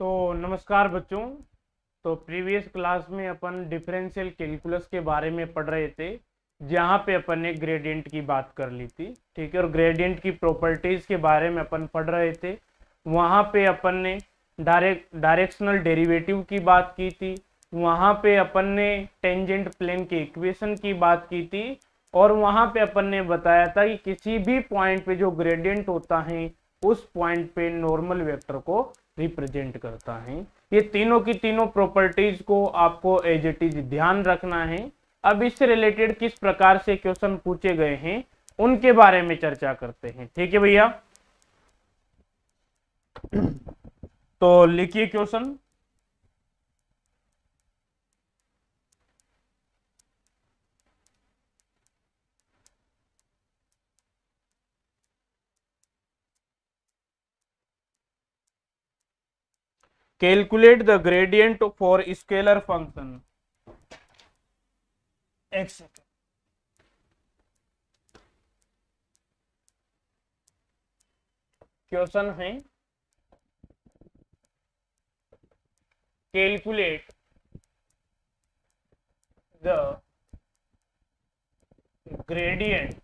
तो नमस्कार बच्चों। तो प्रीवियस क्लास में अपन डिफरेंशियल कैलकुलस के बारे में पढ़ रहे थे, जहाँ पे अपन ने ग्रेडियंट की बात कर ली थी। ठीक है, और ग्रेडियंट की प्रॉपर्टीज के बारे में अपन पढ़ रहे थे। वहाँ पे अपन ने डायरेक्शनल डेरिवेटिव की बात की थी। वहाँ पे अपन ने टेंजेंट प्लेन के इक्वेशन की बात की थी। और वहाँ पे अपन ने बताया था कि किसी भी पॉइंट पे जो ग्रेडियंट होता है उस पॉइंट पे नॉर्मल वेक्टर को रिप्रेजेंट करता है। ये तीनों की तीनों प्रॉपर्टीज को आपको एज इट इज ध्यान रखना है। अब इससे रिलेटेड किस प्रकार से क्वेश्चन पूछे गए हैं उनके बारे में चर्चा करते हैं। ठीक है भैया, तो लिखिए question. Calculate the gradient for scalar function x. Question है calculate the gradient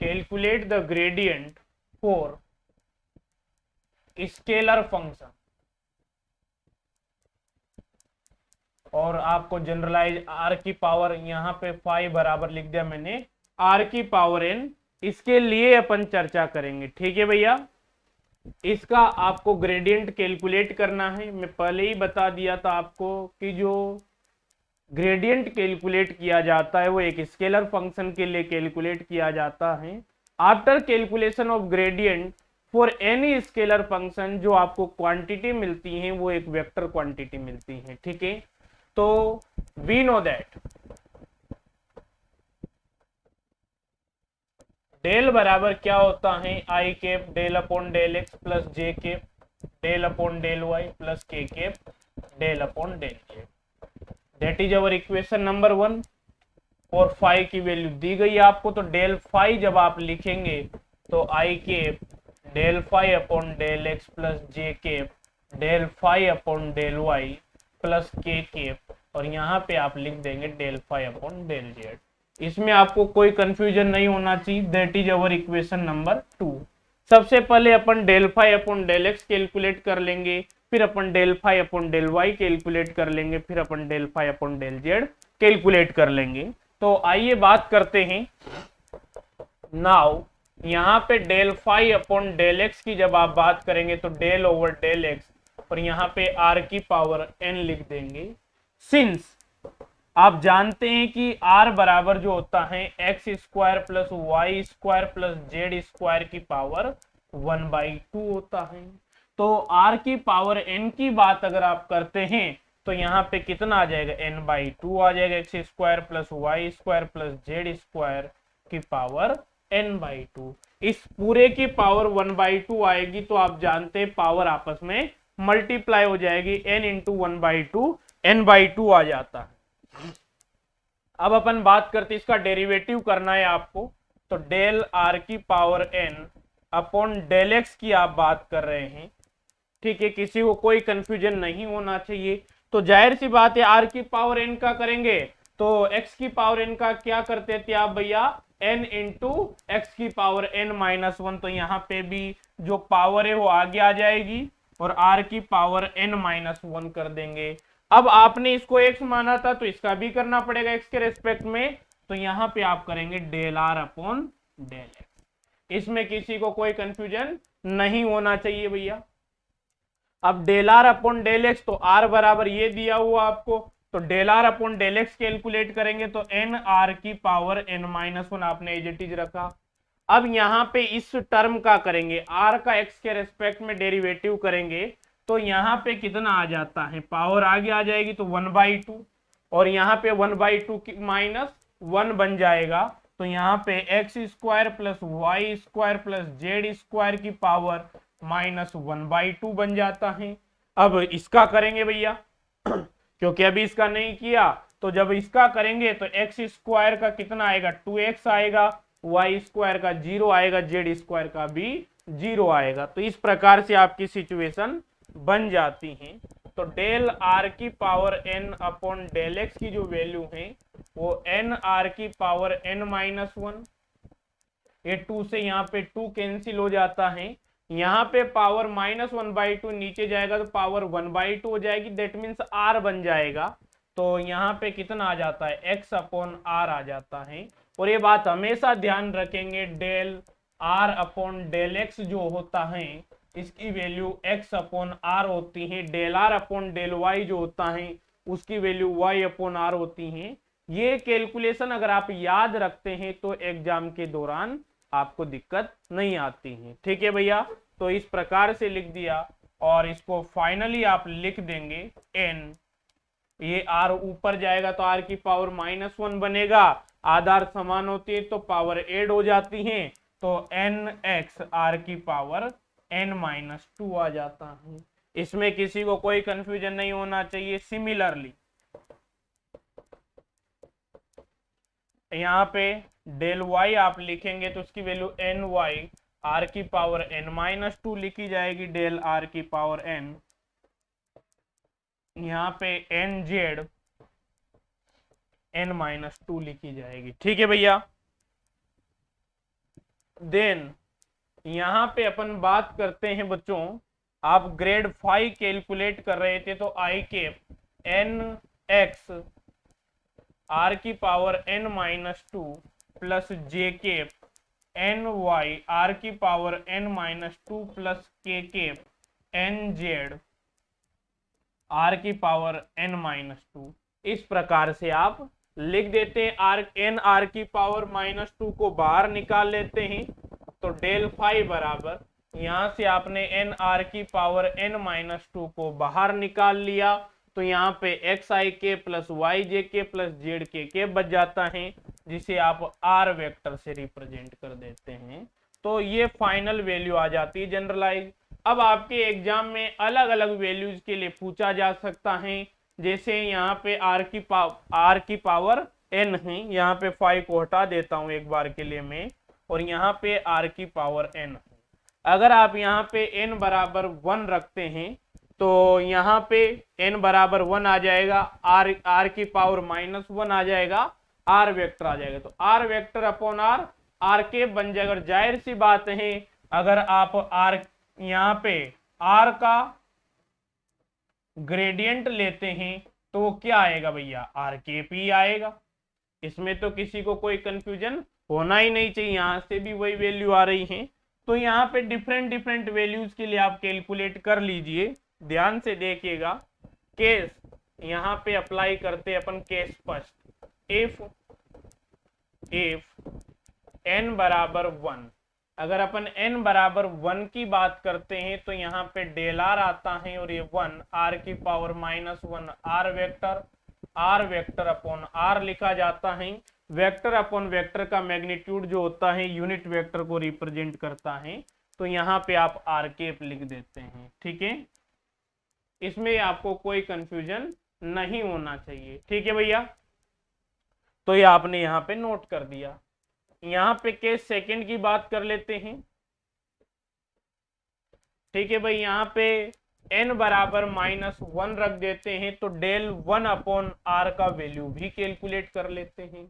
calculate the gradient for scalar function. और आपको जनरलाइज आर की पावर यहाँ पे 5 बराबर लिख दिया मैंने, आर की पावर n। इसके लिए अपन चर्चा करेंगे। ठीक है भैया, इसका आपको ग्रेडियंट कैलकुलेट करना है। मैं पहले ही बता दिया था आपको कि जो ग्रेडियंट कैलकुलेट किया जाता है वो एक स्केलर फंक्शन के लिए कैलकुलेट किया जाता है। After calculation of gradient for any scalar function, जो आपको क्वांटिटी मिलती है वो एक वेक्टर क्वांटिटी मिलती है। ठीक है, तो वी नो दैट डेल बराबर क्या होता है, i cap del upon del x plus j cap del upon del y plus k cap del upon del z. That is our equation number 1। और फाई की वैल्यू दी गई आपको, तो del phi जब आप लिखेंगे तो i cap del phi upon del x plus j cap del phi upon del y plus k cap, और यहाँ पे आप लिख देंगे del phi upon del z. इसमें आपको कोई कंफ्यूजन नहीं होना चाहिए। That is our equation number 2। सबसे पहले अपन del phi upon del x calculate कर लेंगे, फिर अपन del phi upon del y calculate कर लेंगे, फिर अपन del phi upon del z calculate कर लेंगे। तो आइए बात करते हैं। नाउ यहाँ पे del phi upon del x की जब आप बात करेंगे तो डेल ओवर डेल एक्स, और यहाँ पे आर की पावर एन लिख देंगे। सिंस आप जानते हैं कि आर बराबर जो होता है x square plus Y square plus z square की पावर 1/2 होता है। तो आर की पावर एन की बात अगर आप करते हैं तो यहाँ पे कितना आ जाएगा, n/2 आ जाएगा। X square plus Y square plus z square की पावर n/2। इस पूरे की पावर 1/2 आएगी तो आप जानते हैं पावर आपस में मल्टीप्लाई हो जाएगी, n इंटू 1/2 n/2 आ जाता है। अब अपन बात करते इसका डेरिवेटिव करना है आपको, तो डेल आर की power n upon del x की आप बात कर रहे हैं। ठीक है, किसी को कोई कंफ्यूजन नहीं होना चाहिए। तो जाहिर सी बात है आर की पावर एन का करेंगे तो एक्स की पावर एन का क्या करते थे आप भैया, एन इंटू एक्स की पावर एन -1। तो यहाँ पे भी जो पावर है वो आगे आ जाएगी और आर की पावर एन -1 कर देंगे। अब आपने इसको एक्स माना था तो इसका भी करना पड़ेगा एक्स के रेस्पेक्ट में, तो यहाँ पे आप करेंगे del are upon del x. इसमें किसी को कोई कंफ्यूजन नहीं होना चाहिए भैया। अब del are upon del x, तो आर बराबर ये दिया हुआ आपको, तो del are upon del x calculate करेंगे तो एन आर की पावर n-1 आपने एज इट इज रखा। अब यहाँ पे इस टर्म का करेंगे, आर का एक्स के रेस्पेक्ट में डेरिवेटिव करेंगे तो यहाँ पे कितना आ जाता है, पावर आगे आ जाएगी तो 1/2, और यहाँ पे 1/2 की -1 बन जाएगा। तो यहाँ पे x square plus Y square plus z square की पावर -1/2 बन जाता है। अब इसका करेंगे भैया क्योंकि अभी इसका नहीं किया, तो जब इसका करेंगे तो एक्स स्क्वायर का कितना आएगा, 2x आएगा, वाई स्क्वायर का 0 आएगा, जेड स्क्वायर का भी 0 आएगा। तो इस प्रकार से आपकी सिचुएशन बन जाती हैं। तो डेल आर की power n upon del x की जो वैल्यू है वो n आर की पावर n माइनस वन, ये 2 से यहाँ पे 2 कैंसिल हो जाता है, यहाँ पे पावर -1/2 नीचे जाएगा तो पावर 1/2 हो जाएगी, दैट मीन्स r बन जाएगा। तो यहाँ पे कितना आ जाता है, x अपॉन r आ जाता है। और ये बात हमेशा ध्यान रखेंगे, del r upon del x जो होता है इसकी वैल्यू x अपॉन r होती है, del r upon del y जो होता है उसकी वैल्यू y अपॉन r होती है। ये कैलकुलेशन अगर आप याद रखते हैं तो एग्जाम के दौरान आपको दिक्कत नहीं आती है। ठीक है भैया, तो इस प्रकार से लिख दिया और इसको फाइनली आप लिख देंगे n, ये r ऊपर जाएगा तो r की पावर -1 बनेगा, आधार समान होती है तो पावर ऐड हो जाती है, तो nx r की पावर n-2 आ जाता है। इसमें किसी को कोई कंफ्यूजन नहीं होना चाहिए। सिमिलरली यहाँ पे डेल y आप लिखेंगे तो उसकी वैल्यू ny r की पावर n-2 लिखी जाएगी, डेल r की पावर n, यहाँ पे nz n-2 लिखी जाएगी। ठीक है भैया, देन यहाँ पे अपन बात करते हैं बच्चों, आप ग्रेड 5 कैलकुलेट कर रहे थे तो आई कैप nx r की power n-2 plus j cap ny r की power n-2 plus k cap nz r की पावर n-2, इस प्रकार से आप लिख देते हैं। n r की पावर -2 को बाहर निकाल लेते हैं तो डेल फाई बराबर, यहां से आपने n r की पावर n-2 को बाहर निकाल लिया तो यहाँ पे एक्स आई के प्लस वाई जे के प्लस जेड के बच जाता है, जिसे आप आर वेक्टर से रिप्रेजेंट कर देते हैं। तो ये फाइनल वैल्यू आ जाती है जनरलाइज। अब आपके एग्जाम में अलग अलग वैल्यूज के लिए पूछा जा सकता है, जैसे यहाँ पे आर की पावर n है, यहाँ पे 5 को हटा देता हूँ एक बार के लिए मैं, और यहाँ पे r की पावर n है। अगर आप यहाँ पे n बराबर 1 रखते हैं तो यहाँ पे n बराबर 1 आ जाएगा, r की पावर -1 आ जाएगा, r वेक्टर आ जाएगा, तो r वेक्टर अपॉन r के बन जाएगा। जाहिर सी बात है अगर आप r यहाँ पे r का ग्रेडियंट लेते हैं तो वो क्या आएगा भैया, r के पी आएगा। इसमें तो किसी को कोई कंफ्यूजन होना ही नहीं चाहिए, यहाँ से भी वही वैल्यू आ रही है। तो यहाँ पे डिफरेंट वैल्यूज के लिए आप कैलकुलेट कर लीजिए, ध्यान से देखिएगा। केस यहाँ पे अप्लाई करते अपन केस फर्स्ट, इफ n बराबर 1, अगर अपन n बराबर 1 की बात करते हैं तो यहाँ पे डेल r आता है और ये 1 r की power -1 r vector upon r लिखा जाता है। वेक्टर अपॉन वेक्टर का मैग्नीट्यूड जो होता है यूनिट वेक्टर को रिप्रेजेंट करता है, तो यहाँ पे आप r केप लिख देते हैं। ठीक है, इसमें आपको कोई कंफ्यूजन नहीं होना चाहिए। ठीक है भैया, तो ये आपने यहाँ पे नोट कर दिया। यहाँ पे केस सेकंड की बात कर लेते हैं। ठीक है भाई, यहाँ पे n बराबर -1 रख देते हैं तो डेल 1 अपॉन r का वैल्यू भी कैलकुलेट कर लेते हैं,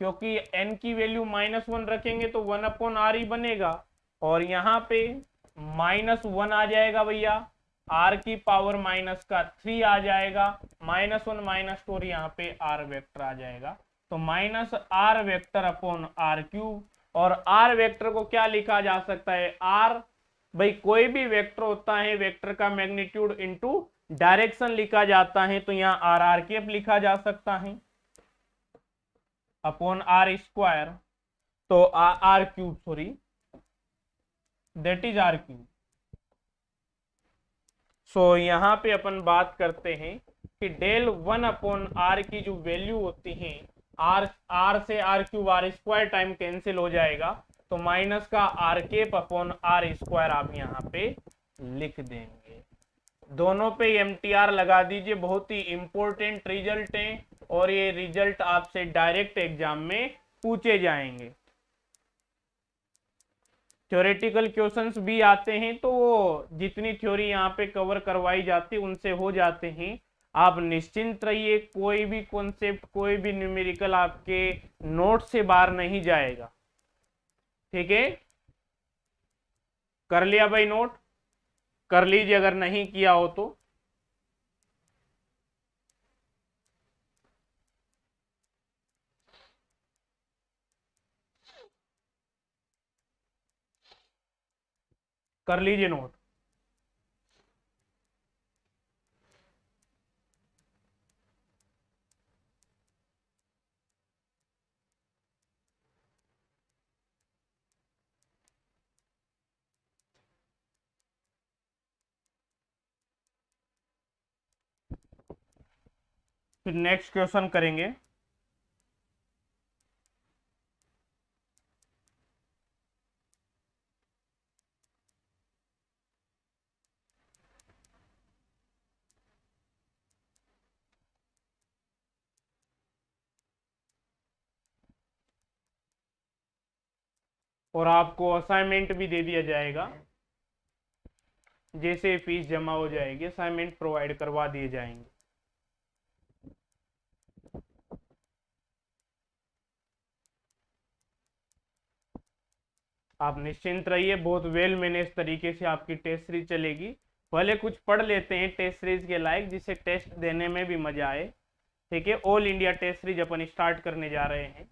क्योंकि n की वैल्यू -1 रखेंगे तो 1 अपॉन r ही बनेगा, और यहाँ पे -1 आ जाएगा भैया, r की पावर -3 आ जाएगा, -1 -2 यहाँ पे r वेक्टर आ जाएगा, तो -r vector upon r cube. और r वेक्टर को क्या लिखा जा सकता है, r भाई कोई भी वेक्टर होता है वेक्टर का मैग्नीट्यूड इनटू डायरेक्शन लिखा जाता है, तो यहाँ r केप लिखा जा सकता है अपॉन r स्क्वायर, तो r cube sorry that is r cube. So यहाँ पे अपन बात करते हैं कि डेल 1 अपॉन r की जो वैल्यू होती है, r से r cube r square time cancel हो जाएगा, तो माइनस का r cap upon r square आप यहाँ पे लिख देंगे। दोनों पे MTR लगा दीजिए, बहुत ही इंपॉर्टेंट रिजल्ट है और ये रिजल्ट आपसे डायरेक्ट एग्जाम में पूछे जाएंगे। थ्योरेटिकल क्वेश्चंस भी आते हैं, तो वो जितनी थ्योरी यहाँ पे कवर करवाई जाती उनसे हो जाते हैं। आप निश्चिंत रहिए, कोई भी कॉन्सेप्ट, कोई भी न्यूमेरिकल आपके नोट से बाहर नहीं जाएगा। ठीक है, कर लिया भाई नोट? कर लीजिए अगर नहीं किया हो तो। कर लीजिए नोट। फिर नेक्स्ट क्वेश्चन करेंगे। और आपको असाइनमेंट भी दे दिया जाएगा, जैसे फीस जमा हो जाएगी असाइनमेंट प्रोवाइड करवा दिए जाएंगे। आप निश्चिंत रहिए, बहुत वेल मैनेज तरीके से आपकी टेस्ट सीरीज चलेगी। पहले कुछ पढ़ लेते हैं टेस्ट सीरीज के लायक, जिससे टेस्ट देने में भी मजा आए। ठीक है, ऑल इंडिया टेस्ट सीरीज अपन स्टार्ट करने जा रहे हैं।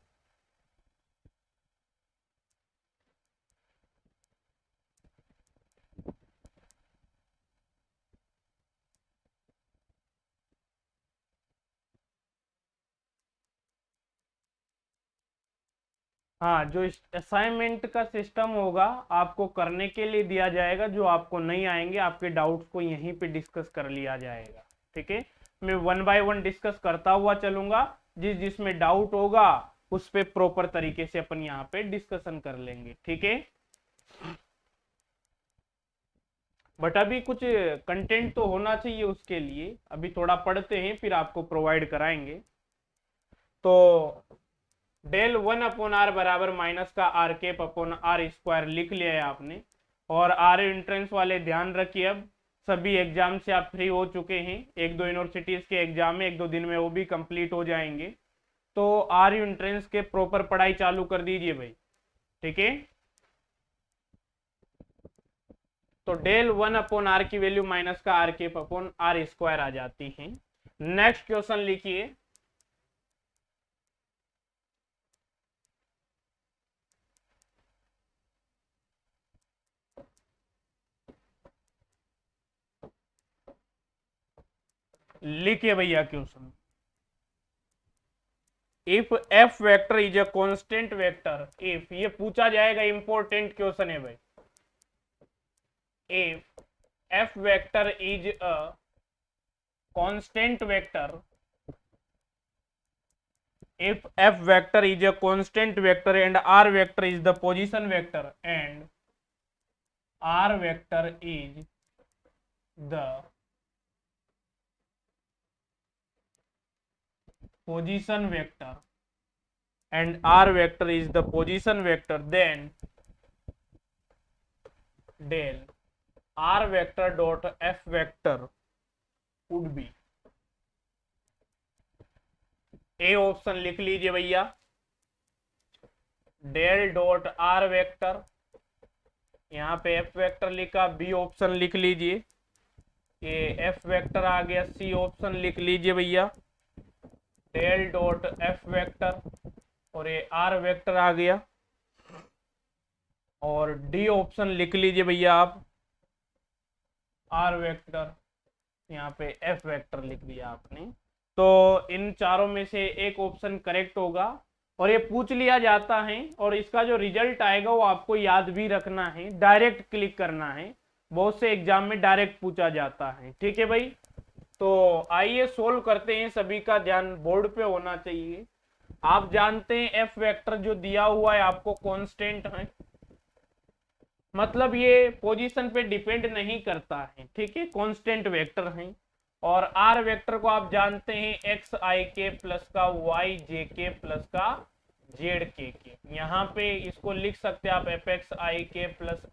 हाँ, जो असाइनमेंट का सिस्टम होगा आपको करने के लिए दिया जाएगा, जो आपको नहीं आएंगे आपके डाउट्स को यहीं पे डिस्कस कर लिया जाएगा। ठीक है, मैं वन बाय वन डिस्कस करता हुआ चलूंगा, जिसमें डाउट होगा उस पे प्रॉपर तरीके से अपन यहाँ पे डिस्कशन कर लेंगे। ठीक है, बट अभी कुछ कंटेंट तो होना चाहिए उसके लिए, अभी थोड़ा पढ़ते हैं फिर आपको प्रोवाइड कराएंगे। तो डेल 1/r बराबर माइनस का r cap upon r square लिख लिया है आपने। और आर एंट्रेंस वाले ध्यान रखिए, अब सभी एग्जाम से आप फ्री हो चुके हैं, एक दो यूनिवर्सिटीज के एग्जाम में एक दो दिन में वो भी कंप्लीट हो जाएंगे। तो आर एंट्रेंस के प्रॉपर पढ़ाई चालू कर दीजिए भाई। ठीक है, तो डेल 1/r की वैल्यू माइनस का r cap upon r square आ जाती है। नेक्स्ट क्वेश्चन लिखिए। लिखिए भैया question. If f vector is a constant vector, if ये पूछा जाएगा, इंपॉर्टेंट क्वेश्चन है भाई। If f vector is a constant vector, if f vector is a constant vector and r vector is the position vector and r vector is the position vector and r vector is the position vector, then del r vector dot f vector would be, A option लिख लीजिए भैया, del dot r vector, यहाँ पे F vector लिखा, B option लिख लीजिए, ये F vector आ गया, सी ऑप्शन लिख लीजिए भैया, डेल डॉट एफ वेक्टर, और ये आर वेक्टर आ गया, और डी ऑप्शन लिख लीजिए भैया आप, आर वेक्टर, यहाँ पे एफ वेक्टर लिख दिया आपने। तो इन चारों में से एक ऑप्शन करेक्ट होगा, और ये पूछ लिया जाता है, और इसका जो रिजल्ट आएगा वो आपको याद भी रखना है, डायरेक्ट क्लिक करना है, बहुत से एग्जाम में डायरेक्ट पूछा जाता है। ठीक है भाई, तो आइए सोल्व करते हैं, सभी का ध्यान बोर्ड पे होना चाहिए। आप जानते हैं एफ वेक्टर जो दिया हुआ है आपको कांस्टेंट है, मतलब ये पोजीशन पे डिपेंड नहीं करता है। ठीक है, कांस्टेंट वेक्टर है। और आर वेक्टर को आप जानते हैं एक्स आई के प्लस का वाई जे के प्लस का जेड के केप। यहाँ पे इसको लिख सकते हैं आप एफ एक्स आई के प्लस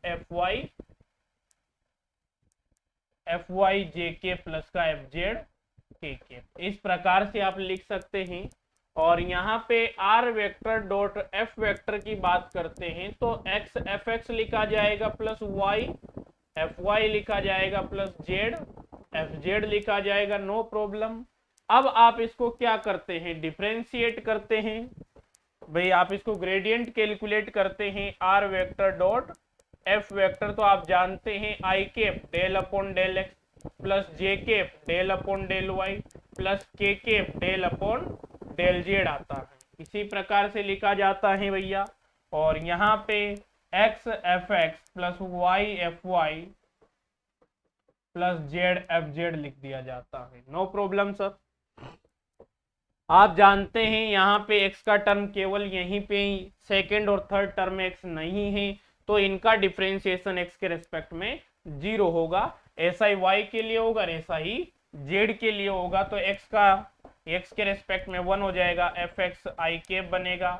एफ वाई जे के प्लस का एफ जेड के केप, इस प्रकार से आप लिख सकते हैं। और यहाँ पे r vector dot f vector की बात करते हैं तो एक्स एफ एक्स लिखा जाएगा प्लस वाई एफ वाई लिखा जाएगा प्लस जेड एफ जेड लिखा जाएगा, नो प्रॉब्लम। अब आप इसको क्या करते हैं, डिफरेंशिएट करते हैं भाई, आप इसको ग्रेडियंट कैलकुलेट करते हैं r vector dot f vector, तो आप जानते हैं i cap del upon del x plus j cap del upon del y plus k cap del upon del z आता है, इसी प्रकार से लिखा जाता है भैया। और यहाँ पे x f x plus y f y plus z f z लिख दिया जाता है, नो प्रॉब्लम सर। आप जानते हैं यहाँ पे x का टर्म केवल यहीं पे सेकंड और थर्ड टर्म में x नहीं है, तो इनका डिफरेंशिएशन x के रेस्पेक्ट में 0 होगा। ऐसा ही y के लिए होगा, ऐसा ही z के लिए होगा। तो x के रेस्पेक्ट में 1 हो जाएगा, एफ एक्स आई केप बनेगा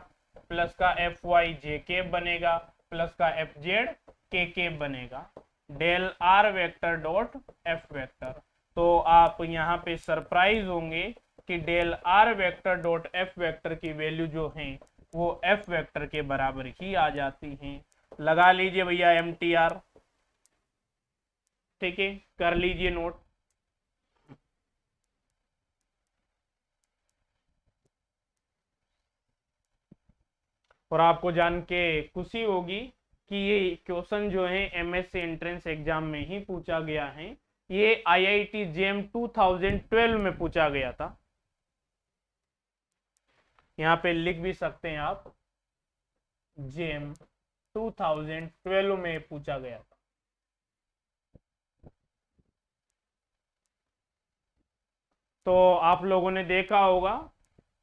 प्लस का एफ वाई जे केप बनेगा प्लस का एफ जेड के केप बनेगा del r vector dot f vector. तो आप यहाँ पे सरप्राइज होंगे कि del r vector dot f vector की वैल्यू जो है वो एफ वेक्टर के बराबर ही आ जाती हैं। लगा लीजिए भैया एम टी आर, ठीक है, कर लीजिए नोट। और आपको जान के खुशी होगी कि ये क्वेश्चन जो है एमएससी एंट्रेंस एग्जाम में ही पूछा गया है, ये आईआईटी जेम 2012 में पूछा गया था। यहाँ पे लिख भी सकते हैं आप, जेम 2012 में पूछा गया था। तो आप लोगों ने देखा होगा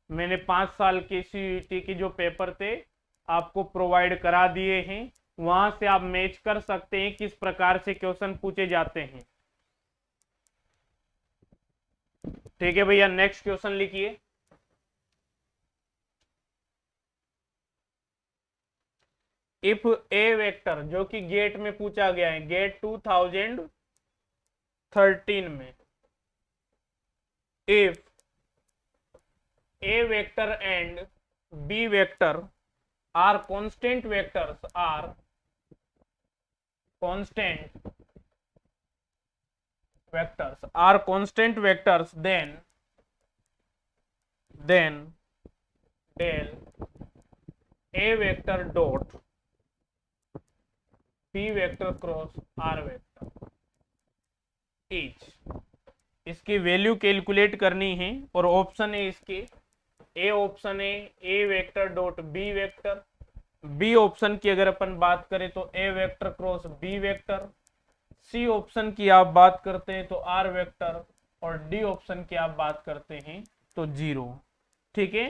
मैंने 5 साल की सीईटी की जो पेपर थे आपको प्रोवाइड करा दिए हैं, वहां से आप मैच कर सकते हैं किस प्रकार से क्वेश्चन पूछे जाते हैं। ठीक है भैया, नेक्स्ट क्वेश्चन लिखिए। इफ ए वेक्टर, जो कि गेट में पूछा गया है, गेट 2013 में, if a vector and b vector are constant vectors, are constant vectors, then del a vector dot b vector cross r vector each, इसकी वैल्यू कैलकुलेट करनी है। और ऑप्शन है इसके, ए ऑप्शन है ए vector dot B vector, B option की अगर अपन बात करें तो A vector cross B vector, C option की आप बात करते हैं तो आर वेक्टर, और डी ऑप्शन की आप बात करते हैं तो 0। ठीक है,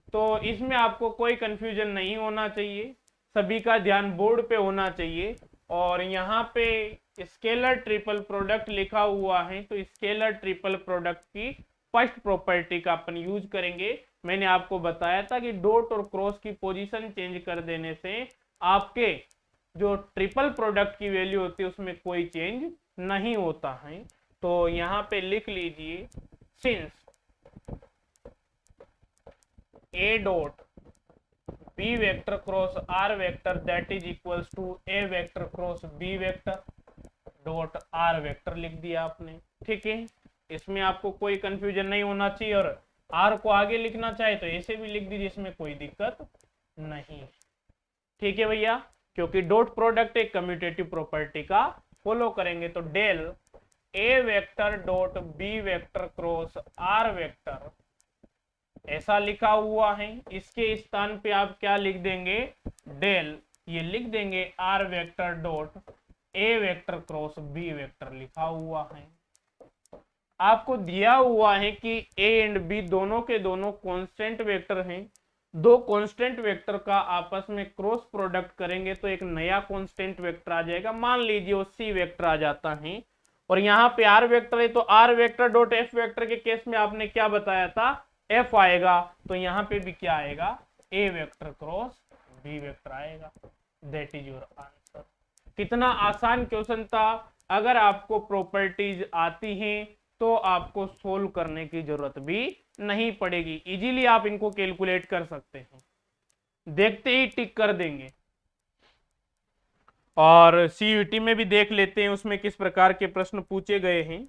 तो इसमें आपको कोई कंफ्यूजन नहीं होना चाहिए, सभी का ध्यान बोर्ड पे होना चाहिए। और यहाँ पे स्केलर ट्रिपल प्रोडक्ट लिखा हुआ है, तो स्केलर ट्रिपल प्रोडक्ट की फर्स्ट प्रॉपर्टी का अपन यूज करेंगे। मैंने आपको बताया था कि डॉट और क्रॉस की पोजीशन चेंज कर देने से आपके जो ट्रिपल प्रोडक्ट की वैल्यू होती है उसमें कोई चेंज नहीं होता है। तो यहाँ पे लिख लीजिए, since a dot B vector cross r vector that is equals to a vector cross B vector dot r vector लिख दिया आपने। ठीक है, इसमें आपको कोई कंफ्यूजन नहीं होना चाहिए, और आर को आगे लिखना चाहे तो ऐसे भी लिख दीजिए, इसमें कोई दिक्कत नहीं। ठीक है भैया, क्योंकि डॉट प्रोडक्ट एक कम्यूटेटिव प्रॉपर्टी का फॉलो करेंगे। तो del a vector dot B vector cross r vector ऐसा लिखा हुआ है, इसके स्थान पे आप क्या लिख देंगे, डेल ये लिख देंगे r vector dot a vector cross B vector लिखा हुआ है। आपको दिया हुआ है कि ए एंड बी दोनों के दोनों कांस्टेंट वेक्टर हैं, दो कांस्टेंट वेक्टर का आपस में क्रॉस प्रोडक्ट करेंगे तो एक नया कांस्टेंट वेक्टर आ जाएगा, मान लीजिए वो सी वेक्टर आ जाता है। और यहाँ पे आर वेक्टर है, तो r vector dot f vector के केस में आपने क्या बताया था, एफ आएगा, तो यहाँ पे भी क्या आएगा, ए वेक्टर क्रॉस बी वेक्टर आएगा। That is your answer. कितना आसान क्वेश्चन था। अगर आपको प्रॉपर्टीज आती हैं तो आपको सोल्व करने की जरूरत भी नहीं पड़ेगी, इजीली आप इनको कैलकुलेट कर सकते हैं, देखते ही टिक कर देंगे। और सीयूटी में भी देख लेते हैं उसमें किस प्रकार के प्रश्न पूछे गए हैं।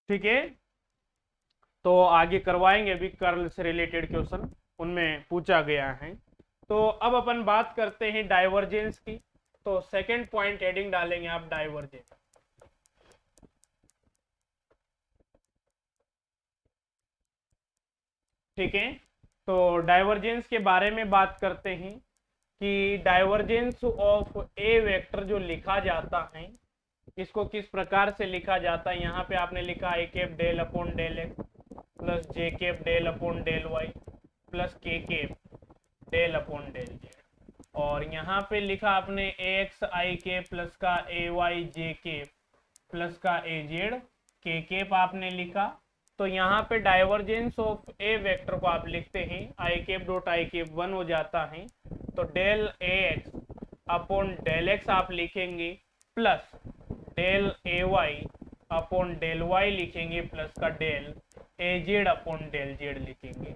ठीक है, तो आगे करवाएंगे अभी कर्ल से रिलेटेड क्वेश्चन, उनमें पूछा गया है। तो अब अपन बात करते हैं डाइवर्जेंस की। तो सेकंड पॉइंट हेडिंग डालेंगे आप डाइवर्जेंस। ठीक है, तो डाइवर्जेंस के बारे में बात करते हैं कि डाइवर्जेंस ऑफ ए वेक्टर जो लिखा जाता है इसको किस प्रकार से लिखा जाता है। यहाँ पे आपने लिखा i cap del upon del x plus j cap del upon del y plus k cap del upon del z, और यहाँ पे लिखा आपने ए एक्स आई के प्लस का ए वाई जे के प्लस का ए जेड के कैप आपने लिखा। तो यहाँ पे डाइवर्जेंस ऑफ ए वेक्टर को आप लिखते हैं आई कैप डॉट आई कैप 1 हो जाता है, तो डेल ए एक्स अपॉन डेल एक्स आप लिखेंगे plus del a y upon del Y लिखेंगे प्लस का del a z upon del Z लिखेंगे।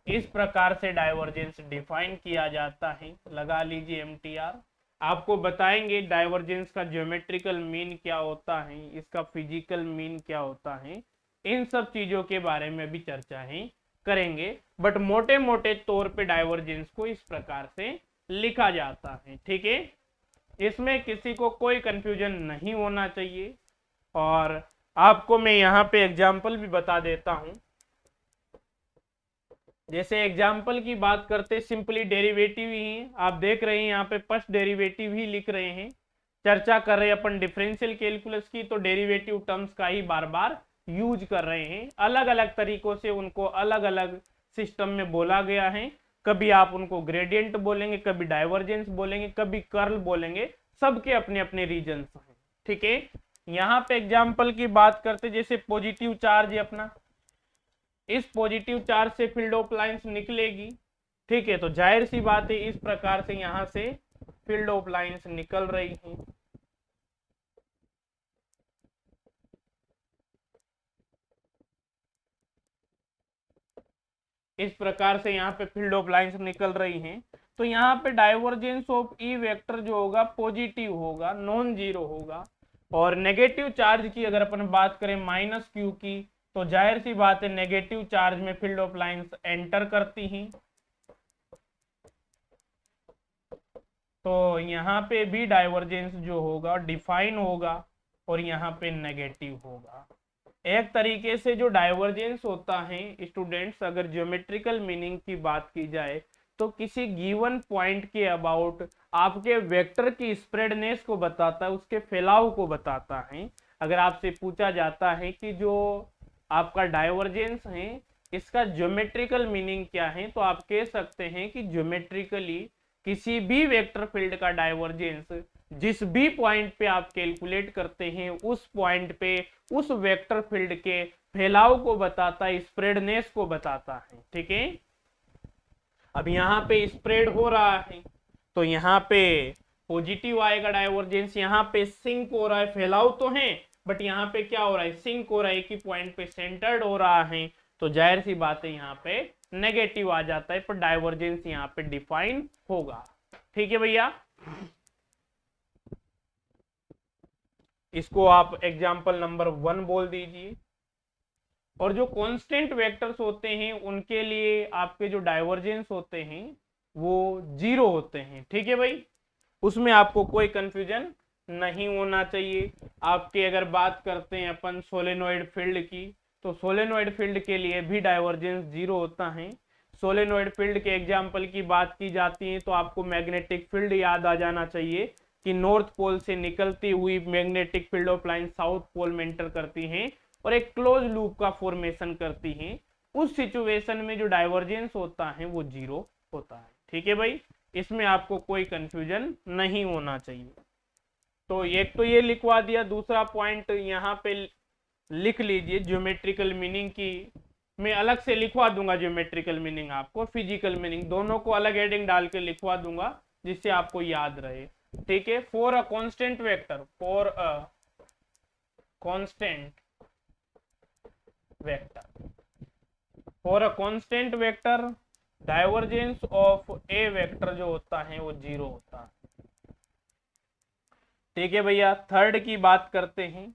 इस प्रकार से डाइवर्जेंस डिफाइन किया जाता है। लगा लीजिए एमटीआर। आपको बताएंगे डाइवर्जेंस का ज्योमेट्रिकल मीन क्या होता है, इसका फिजिकल मीन क्या होता है, इन सब चीजों के बारे में भी चर्चाएं करेंगे। बट मोटे मोटे तौर पे डाइवर्जेंस को इस प्रकार से लिखा जाता है। ठीक है, इसमें किसी को कोई कंफ्यूजन नहीं होना चाहिए। और आपको मैं यहाँ पे एग्जाम्पल भी बता देता हूं। जैसे एग्जाम्पल की बात करते सिंपली डेरिवेटिव ही आप देख रहे हैं, यहाँ पे फर्स्ट डेरिवेटिव ही लिख रहे हैं। चर्चा कर रहे हैं अपन डिफरेंशियल कैलकुलस की, तो डेरिवेटिव टर्म्स का ही बार बार यूज कर रहे हैं। अलग अलग तरीकों से उनको अलग अलग सिस्टम में बोला गया है। कभी आप उनको ग्रेडियंट बोलेंगे, कभी डाइवर्जेंस बोलेंगे, कभी कर्ल बोलेंगे, सबके अपने अपने रीजन्स हैं। ठीक है, यहाँ पे एग्जाम्पल की बात करते जैसे पॉजिटिव चार्ज है अपना, इस पॉजिटिव चार्ज से फील्ड ऑफ लाइंस निकलेगी। ठीक है, तो जाहिर सी बात है इस प्रकार से यहां से फील्ड ऑफ लाइंस निकल रही हैं। इस प्रकार से यहाँ पे फील्ड ऑफ लाइंस निकल रही हैं। तो यहाँ पे डाइवर्जेंस ऑफ ई वेक्टर जो होगा पॉजिटिव होगा, नॉन जीरो होगा। और नेगेटिव चार्ज की अगर अपन बात करें माइनस क्यू की, तो जाहिर सी बात है नेगेटिव चार्ज में फील्ड ऑफ लाइंस एंटर करती हैं। तो यहाँ पे भी डाइवर्जेंस जो होगा डिफाइन होगा और यहाँ पे नेगेटिव होगा। एक तरीके से जो डाइवर्जेंस होता है स्टूडेंट्स, अगर ज्योमेट्रिकल मीनिंग की बात की जाए तो किसी गिवन पॉइंट के अबाउट आपके वेक्टर की स्प्रेडनेस को बताता है, उसके फैलाव को बताता है। अगर आपसे पूछा जाता है कि जो आपका डाइवर्जेंस है इसका ज्योमेट्रिकल मीनिंग क्या है, तो आप कह सकते हैं कि ज्योमेट्रिकली किसी भी वेक्टर फील्ड का डाइवर्जेंस जिस भी पॉइंट पे आप कैलकुलेट करते हैं उस पॉइंट पे उस वेक्टर फील्ड के फैलाव को बताता है, स्प्रेडनेस को बताता है। ठीक है, अब यहाँ पे स्प्रेड हो रहा है तो यहाँ पे पॉजिटिव आएगा डाइवर्जेंस, यहाँ पे सिंक हो रहा है, फैलाव तो है बट यहाँ पे क्या हो रहा है, सिंक हो रहा है, एक ही पॉइंट पे सेंटर्ड हो रहा है, तो जाहिर सी बात है यहाँ पे नेगेटिव आ जाता है, पर डाइवर्जेंस यहाँ पे डिफाइन होगा। ठीक है भैया, इसको आप एग्जाम्पल नंबर 1 बोल दीजिए। और जो कांस्टेंट वेक्टर्स होते हैं उनके लिए आपके जो डाइवर्जेंस होते हैं वो 0 होते हैं। ठीक है भाई, उसमें आपको कोई कंफ्यूजन नहीं होना चाहिए। आपके अगर बात करते हैं अपन सोलेनोइड फील्ड की, तो सोलेनोइड फील्ड के लिए भी डाइवर्जेंस 0 होता है। सोलेनोइड फील्ड के एग्जाम्पल की बात की जाती है तो आपको मैग्नेटिक फील्ड याद आ जाना चाहिए कि नॉर्थ पोल से निकलती हुई magnetic field of line south pole में एंटर करती हैं और एक क्लोज लूप का फॉर्मेशन करती हैं। उस सिचुएशन में जो डाइवर्जेंस होता है वो 0 होता है। ठीक है भाई, इसमें आपको कोई कंफ्यूजन नहीं होना चाहिए। तो एक तो ये लिखवा दिया। दूसरा पॉइंट यहाँ पे लिख लीजिए, ज्योमेट्रिकल मीनिंग की मैं अलग से लिखवा दूंगा। ज्योमेट्रिकल मीनिंग आपको फिजिकल मीनिंग दोनों को अलग हेडिंग डाल के लिखवा दूंगा जिससे आपको याद रहे। ठीक है, for a constant vector, for a constant vector, for a constant vector divergence of A vector जो होता है वो 0 होता है। ठीक है भैया, थर्ड की बात करते हैं।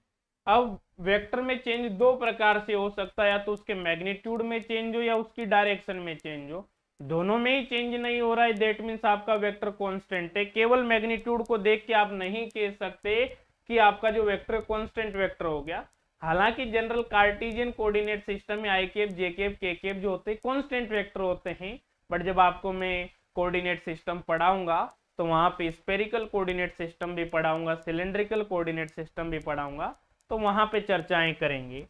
अब वेक्टर में चेंज दो प्रकार से हो सकता है, या तो उसके मैग्नीट्यूड में चेंज हो या उसकी डायरेक्शन में चेंज हो। दोनों में ही चेंज नहीं हो रहा है, दैट मीन्स आपका वेक्टर कांस्टेंट है। केवल मैग्नीट्यूड को देख के आप नहीं कह सकते कि आपका जो वेक्टर कांस्टेंट वेक्टर हो गया। हालांकि जनरल कार्टेशियन कोऑर्डिनेट सिस्टम में आई कैप, जे कैप, के कैप जो होते हैं कांस्टेंट वेक्टर होते हैं, बट जब आपको मैं कोऑर्डिनेट सिस्टम पढ़ाऊंगा तो वहां पे स्पेरिकल कोऑर्डिनेट सिस्टम भी पढ़ाऊंगा, सिलेंड्रिकल कोऑर्डिनेट सिस्टम भी पढ़ाऊंगा, तो वहां पे चर्चाएं करेंगे।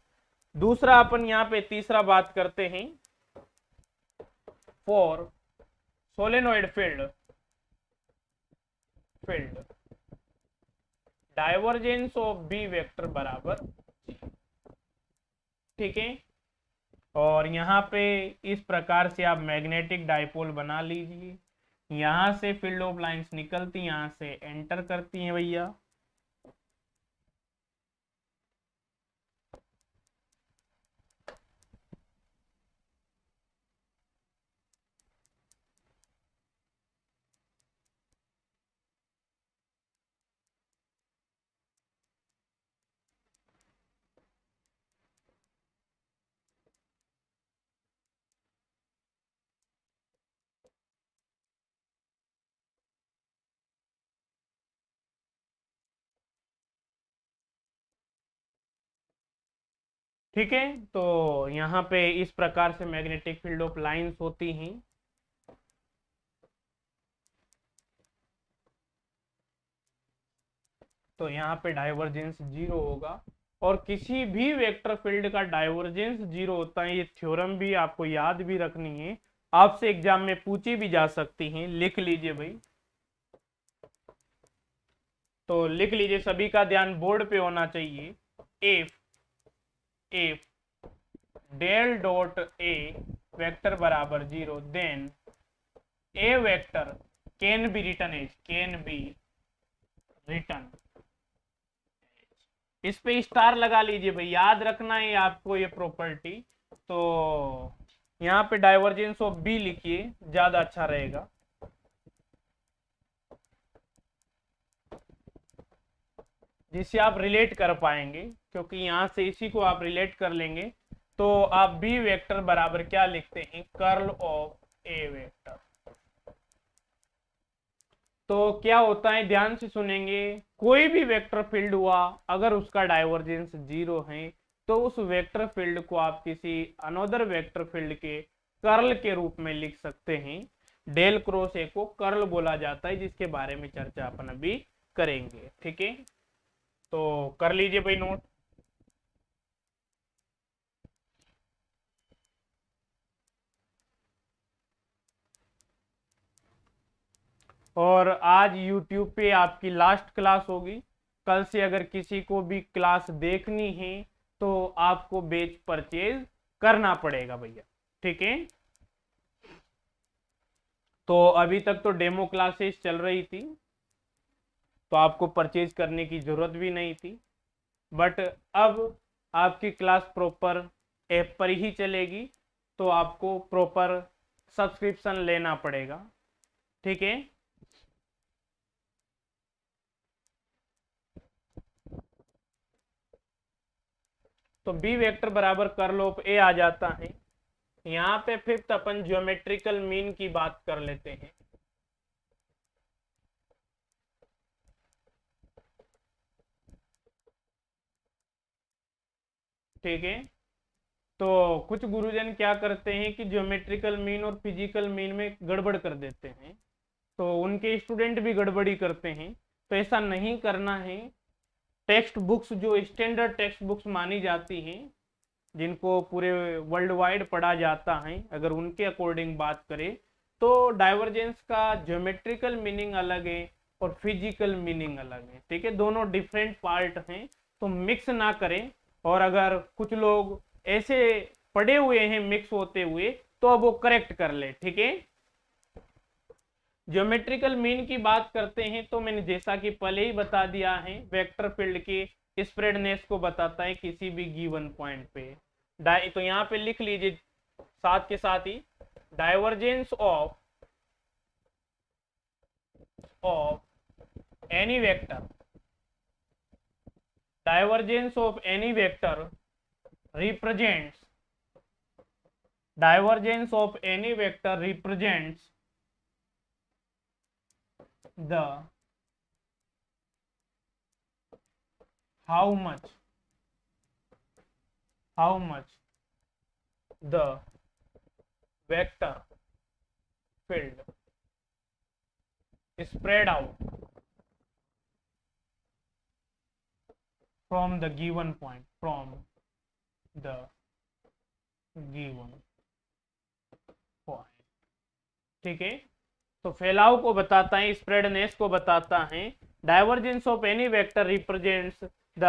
दूसरा अपन यहाँ पे तीसरा बात करते हैं, for solenoid field divergence of b vector बराबर। ठीक है, और यहाँ पे इस प्रकार से आप मैग्नेटिक डाइपोल बना लीजिए। यहां से फील्ड ऑफ लाइंस निकलती, यहां से एंटर करती हैं भैया। ठीक है, तो यहाँ पे इस प्रकार से मैग्नेटिक फील्ड ऑफ लाइंस होती हैं। तो यहाँ पे डाइवर्जेंस 0 होगा, और किसी भी वेक्टर फील्ड का डाइवर्जेंस 0 होता है। ये थ्योरम भी आपको याद भी रखनी है, आपसे एग्जाम में पूछी भी जा सकती हैं। लिख लीजिए भाई, तो लिख लीजिए, सभी का ध्यान बोर्ड पे होना चाहिए। If del dot a vector बराबर 0 then A vector can be written. इस पे स्टार लगा लीजिए भाई, याद रखना है आपको ये प्रॉपर्टी। तो यहाँ पे डाइवर्जेंस ऑफ बी लिखिए, ज्यादा अच्छा रहेगा। जिससे आप रिलेट कर पाएंगे, क्योंकि यहां से इसी को आप रिलेट कर लेंगे। तो आप बी वेक्टर बराबर क्या लिखते हैं, कर्ल ऑफ ए वेक्टर। तो क्या होता है, ध्यान से सुनेंगे। कोई भी वेक्टर फील्ड हुआ, अगर उसका डाइवर्जेंस 0 है तो उस वेक्टर फील्ड को आप किसी अनदर वेक्टर फील्ड के कर्ल के रूप में लिख सकते हैं। डेल क्रॉस ए को कर्ल बोला जाता है, जिसके बारे में चर्चा अपन अभी करेंगे। ठीक है, तो कर लीजिए भाई नोट। और आज YouTube पे आपकी लास्ट क्लास होगी। कल से अगर किसी को भी क्लास देखनी है तो आपको बैच परचेज करना पड़ेगा भैया। ठीक है, तो अभी तक तो डेमो क्लासेस चल रही थी, तो आपको परचेज करने की जरूरत भी नहीं थी। बट अब आपकी क्लास प्रॉपर ऐप पर ही चलेगी, तो आपको प्रॉपर सब्सक्रिप्शन लेना पड़ेगा। ठीक है, तो बी वेक्टर बराबर कर्ल ऑफ ए आ जाता है। यहाँ पे फिफ्थ अपन ज्योमेट्रिकल मीन की बात कर लेते हैं। ठीक है, तो कुछ गुरुजन क्या करते हैं कि ज्योमेट्रिकल मीन और फिजिकल मीन में गड़बड़ कर देते हैं, तो उनके स्टूडेंट भी गड़बड़ी करते हैं। तो ऐसा नहीं करना है। टेक्स्ट बुक्स जो स्टैंडर्ड टेक्स्ट बुक्स मानी जाती हैं, जिनको पूरे वर्ल्ड वाइड पढ़ा जाता है, अगर उनके अकॉर्डिंग बात करें तो डाइवर्जेंस का ज्योमेट्रिकल मीनिंग अलग है और फिजिकल मीनिंग अलग है। ठीक है, दोनों डिफरेंट पार्ट हैं, तो मिक्स ना करें। और अगर कुछ लोग ऐसे पढ़े हुए हैं मिक्स होते हुए, तो अब वो करेक्ट कर ले। ठीक है, ज्योमेट्रिकल मीन की बात करते हैं तो मैंने जैसा कि पहले ही बता दिया है, वेक्टर फील्ड की स्प्रेडनेस को बताता है किसी भी गिवन पॉइंट पे। तो यहां पे लिख लीजिए साथ के साथ ही, divergence of any vector, divergence of any vector represents divergence of any vector represents the how much the vector field spread out from the given point, the given point। ठीक है, तो फैलाव को बताता है, स्प्रेडनेस को बताता है। Divergence of any vector represents the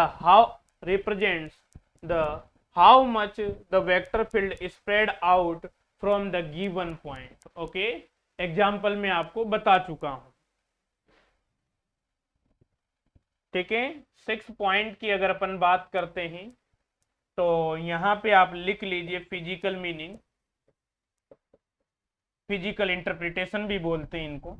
how much the vector field spread out from the given point. Okay, example में आपको बता चुका हूं। ठीक है, 6 पॉइंट की अगर अपन बात करते हैं तो यहां पे आप लिख लीजिए फिजिकल मीनिंग, फिजिकल इंटरप्रिटेशन भी बोलते हैं इनको।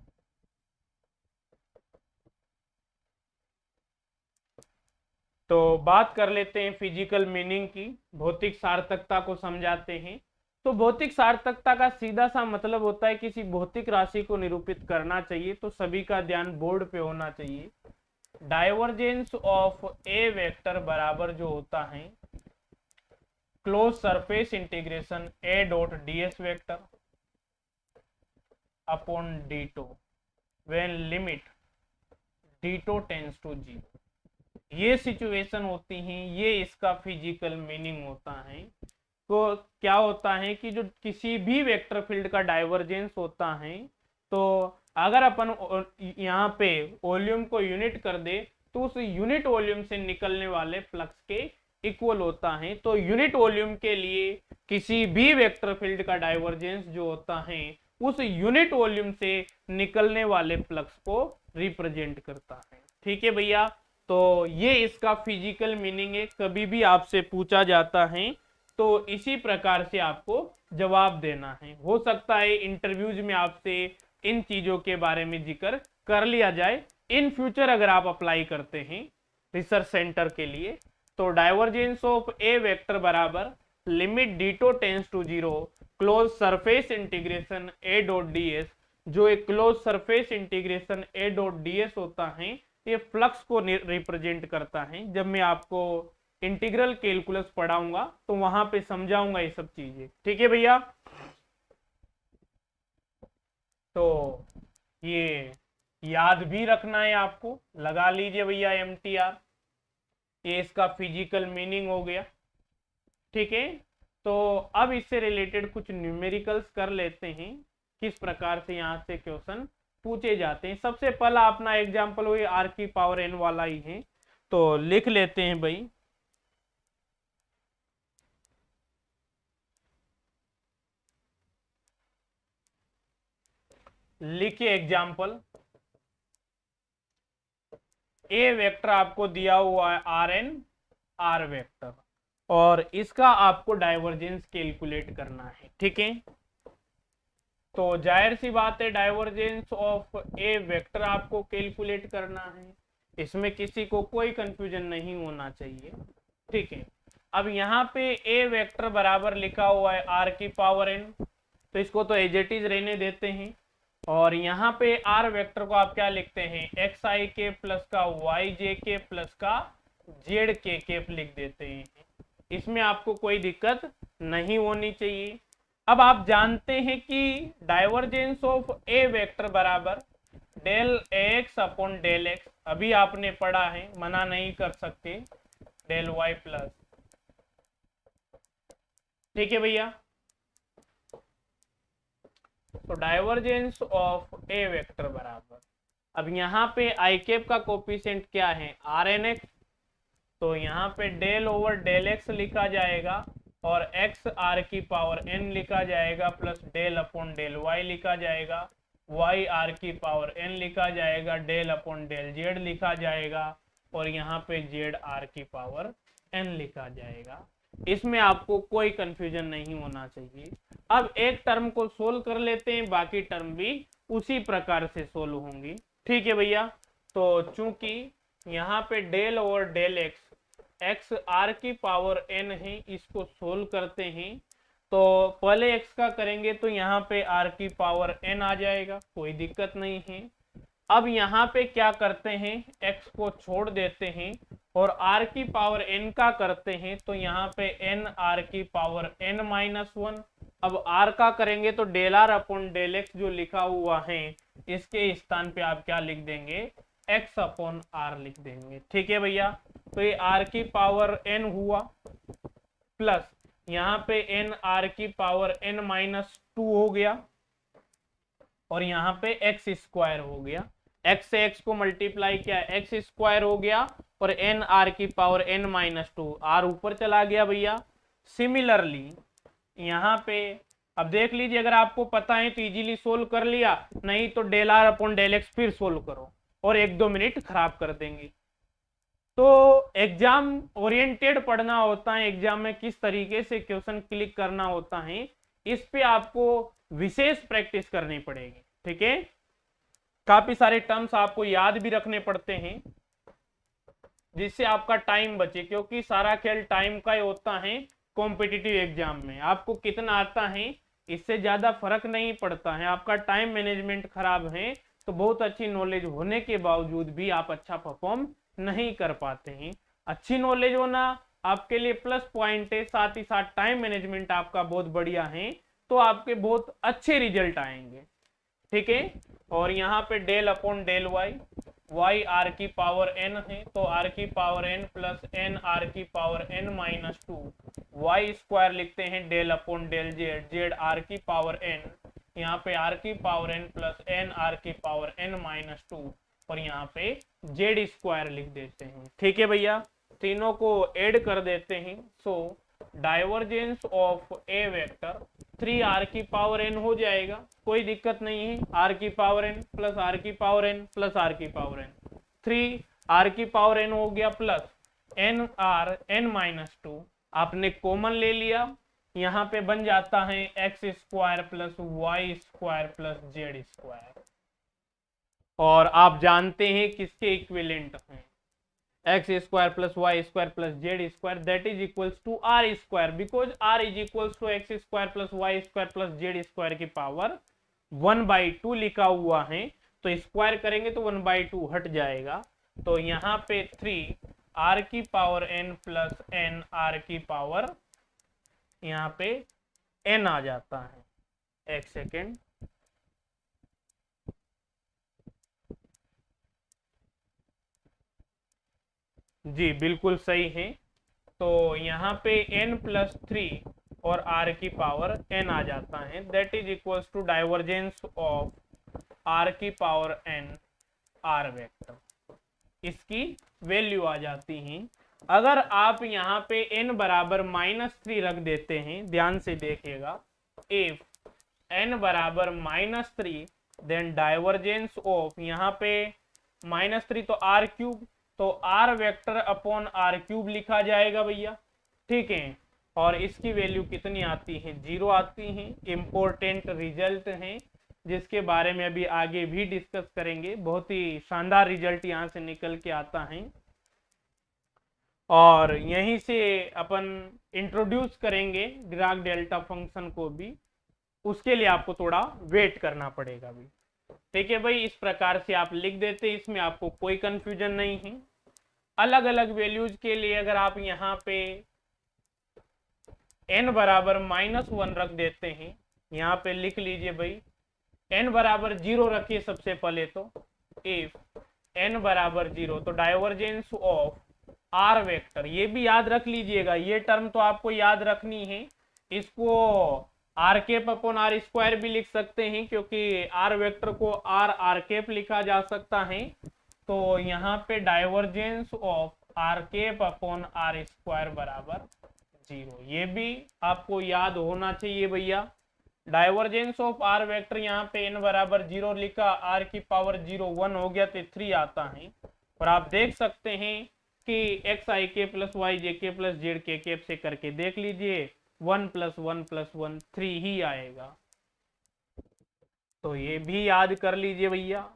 तो बात कर लेते हैं फिजिकल मीनिंग की, भौतिक सार्थकता को समझाते हैं। तो भौतिक सार्थकता का सीधा सा मतलब होता है किसी भौतिक राशि को निरूपित करना चाहिए, तो सभी का ध्यान बोर्ड पे होना चाहिए। डाइवर्जेंस ऑफ ए वेक्टर बराबर जो होता है close surface integration a dot ds vector upon d2 when limit d2 tends to 0। ये सिचुएशन होती हैं, ये इसका फिजिकल मीनिंग होता है। तो क्या होता है कि जो किसी भी वेक्टर फील्ड का डाइवर्जेंस होता है, तो अगर अपन यहाँ पे वॉल्यूम को यूनिट कर दे तो उस यूनिट वॉल्यूम से निकलने वाले फ्लक्स के इक्वल होता है। तो यूनिट वॉल्यूम के लिए किसी भी वेक्टर फील्ड का डाइवर्जेंस जो होता है उस यूनिट वॉल्यूम से निकलने वाले फ्लक्स को रिप्रेजेंट करता है। ठीक है भैया, तो ये इसका फिजिकल मीनिंग है। कभी भी आपसे पूछा जाता है तो इसी प्रकार से आपको जवाब देना है। हो सकता है इंटरव्यूज में आपसे इन चीजों के बारे में जिक्र कर लिया जाए इन फ्यूचर अगर आप अप्लाई करते हैं रिसर्च सेंटर के लिए। तो डाइवर्जेंस ऑफ ए वेक्टर बराबर limit d2 tends to 0 close surface integration a dot ds। जो एक close surface integration a dot ds होता है, ये फ्लक्स को रिप्रेजेंट करता है। जब मैं आपको इंटीग्रल कैलकुलस पढ़ाऊंगा तो वहां पे समझाऊंगा ये सब चीजें। ठीक है भैया, तो ये याद भी रखना है आपको, लगा लीजिए भैया MTR। ये इसका फिजिकल मीनिंग हो गया। ठीक है, तो अब इससे रिलेटेड कुछ न्यूमेरिकल्स कर लेते हैं, किस प्रकार से यहाँ से क्वेश्चन पूछे जाते हैं। सबसे पहला अपना एग्जाम्पल वही r⁴n वाला ही है, तो लिख लेते हैं भाई। लिखिए एग्जाम्पल, ए वेक्टर आपको दिया हुआ है Rn R वेक्टर, और इसका आपको डाइवर्जेंस कैलकुलेट करना है। ठीक है, तो जाहिर सी बात है डाइवर्जेंस ऑफ ए वेक्टर आपको कैलकुलेट करना है, इसमें किसी को कोई कंफ्यूजन नहीं होना चाहिए। ठीक है, अब यहाँ पे ए वेक्टर बराबर लिखा हुआ है आर की पावर एन, तो इसको तो एज इट इज रहने देते हैं। और यहाँ पे आर वेक्टर को आप क्या लिखते हैं, एक्स आई के प्लस का वाई जे के प्लस का जेड के केप लिख देते हैं। इसमें आपको कोई दिक्कत नहीं होनी चाहिए। अब आप जानते हैं कि डाइवर्जेंस ऑफ ए वेक्टर बराबर del x upon del x, अभी आपने पढ़ा है, मना नहीं कर सकते, डेल वाई प्लस, ठीक है भैया। तो डाइवर्जेंस ऑफ ए वेक्टर बराबर, अब यहाँ पे आई कैप का कोफिशिएंट क्या है, आर एन एक्स, तो यहाँ पे डेल ओवर डेल एक्स लिखा जाएगा और एक्स आर की पावर एन लिखा जाएगा plus del upon del y लिखा जाएगा, वाई आर की पावर एन लिखा जाएगा, डेल अपॉन डेल जेड लिखा जाएगा और यहाँ पे जेड आर की पावर एन लिखा जाएगा। इसमें आपको कोई कंफ्यूजन नहीं होना चाहिए। अब एक टर्म को सोल्व कर लेते हैं, बाकी टर्म भी उसी प्रकार से सोल्व होंगी, ठीक है भैया। तो चूंकि यहाँ पे del over del x x r की पावर एन है, इसको सोल्व करते हैं, तो पहले एक्स का करेंगे तो यहाँ पे आर की पावर एन आ जाएगा, कोई दिक्कत नहीं है। अब यहाँ पे क्या करते हैं, एक्स को छोड़ देते हैं और आर की पावर एन का करते हैं, तो यहाँ पे एन आर की पावर एन माइनस वन। अब आर का करेंगे तो del are upon del x जो लिखा हुआ है, इसके स्थान पे आप क्या लिख देंगे, एक्स अपॉन आर लिख देंगे, ठीक है भैया। तो ये आर की पावर एन हुआ प्लस यहाँ पे एन आर की पावर एन माइनस टू हो गया और यहाँ पे एक्स स्क्वायर हो गया, एक्स से एक्स को मल्टीप्लाई किया, एक्स स्क्वायर हो गया और एन आर की power N minus two, r ऊपर चला गया भैया। सिमिलरली यहाँ पे अब देख लीजिए, अगर आपको पता है तो इजीली सोल्व कर लिया, नहीं तो del are upon del x फिर सोल्व करो और 1-2 मिनट खराब कर देंगे। तो एग्जाम ओरिएंटेड पढ़ना होता है, एग्जाम में किस तरीके से क्वेश्चन क्लिक करना होता है, इस पे आपको विशेष प्रैक्टिस करनी पड़ेगी, ठीक है। काफी सारे टर्म्स आपको याद भी रखने पड़ते हैं जिससे आपका टाइम बचे, क्योंकि सारा खेल टाइम का ही होता है। कॉम्पिटिटिव एग्जाम में आपको कितना आता है इससे ज्यादा फर्क नहीं पड़ता है, आपका टाइम मैनेजमेंट खराब है तो बहुत अच्छी नॉलेज होने के बावजूद भी आप अच्छा परफॉर्म नहीं कर पाते हैं। अच्छी नॉलेज होना आपके लिए प्लस पॉइंट है, साथ ही साथ टाइम मैनेजमेंट आपका बहुत बढ़िया है, तो आपके बहुत अच्छे रिजल्ट आएंगे, ठीक है। और यहाँ पे del upon del y, y r की पावर एन है तो आर की power n plus n are की power N minus two, y square लिखते हैं del upon del z, z r की पावर एन, यहाँ पे आर की power n plus n are की पावर एन माइनस टू और यहाँ पे जेड स्क्वायर लिख देते हैं, ठीक है भैया। तीनों को ऐड कर देते हैं, so divergence of A vector 3r की पावर n हो जाएगा, कोई दिक्कत नहीं है। r की पावर n प्लस r की पावर n प्लस r की पावर n, 3r की पावर n हो गया plus n r n minus two, आपने कॉमन ले लिया, यहाँ पे बन जाता है x square plus Y square plus z square. और आप जानते हैं किसके इक्विवेलेंट हैं, x square plus Y square plus z square, that is equals to r square, because r is equals to x square plus Y square plus z square की power 1/2 लिखा हुआ है, तो स्क्वायर करेंगे तो 1/2 हट जाएगा, तो यहाँ पे 3r की power n plus n r की पावर यहाँ पे n आ जाता है। एक सेकेंड, जी बिल्कुल सही है, तो यहाँ पे n प्लस 3 और r की पावर n आ जाता है, that is equals to divergence of r की पावर n r वेक्टर, इसकी वैल्यू आ जाती है। अगर आप यहाँ पे n बराबर -3 रख देते हैं, ध्यान से देखिएगा, इफ n बराबर -3 देन डाइवर्जेंस ऑफ, यहाँ पे -3 तो r क्यूब, तो r vector upon r cube लिखा जाएगा भैया, ठीक है। और इसकी वैल्यू कितनी आती है, 0 आती है। इंपॉर्टेंट रिजल्ट है जिसके बारे में अभी आगे भी डिस्कस करेंगे, बहुत ही शानदार रिजल्ट यहाँ से निकल के आता है। और यहीं से अपन इंट्रोड्यूस करेंगे डिराक डेल्टा फंक्शन को भी, उसके लिए आपको थोड़ा वेट करना पड़ेगा भी। ठीक है भाई, इस प्रकार से आप लिख देते, इसमें आपको कोई कंफ्यूजन नहीं है। अलग अलग वैल्यूज के लिए अगर आप यहाँ पे n बराबर -1 रख देते हैं, यहाँ पे लिख लीजिए भाई n बराबर 0 रखिए सबसे पहले तो। इफ n बराबर 0 तो डाइवर्जेंस ऑफ आर वेक्टर, ये भी याद रख लीजिएगा, ये टर्म तो आपको याद रखनी है। इसको r cap upon r square भी लिख सकते हैं, क्योंकि आर वेक्टर को आर केप लिखा जा सकता है। तो यहाँ पे divergence of r cap upon r square बराबर 0, ये भी आपको याद होना चाहिए भैया। डाइवर्जेंस ऑफ आर वेक्टर यहाँ पे n बराबर 0 लिखा, r की पावर 0 1 हो गया तो 3 आता है। और आप देख सकते हैं कि एक्स आई के प्लस वाई जे के प्लस जेड के केप से करके देख लीजिए, 1 + 1 + 1 3 ही आएगा। तो ये भी याद कर लीजिए भैया।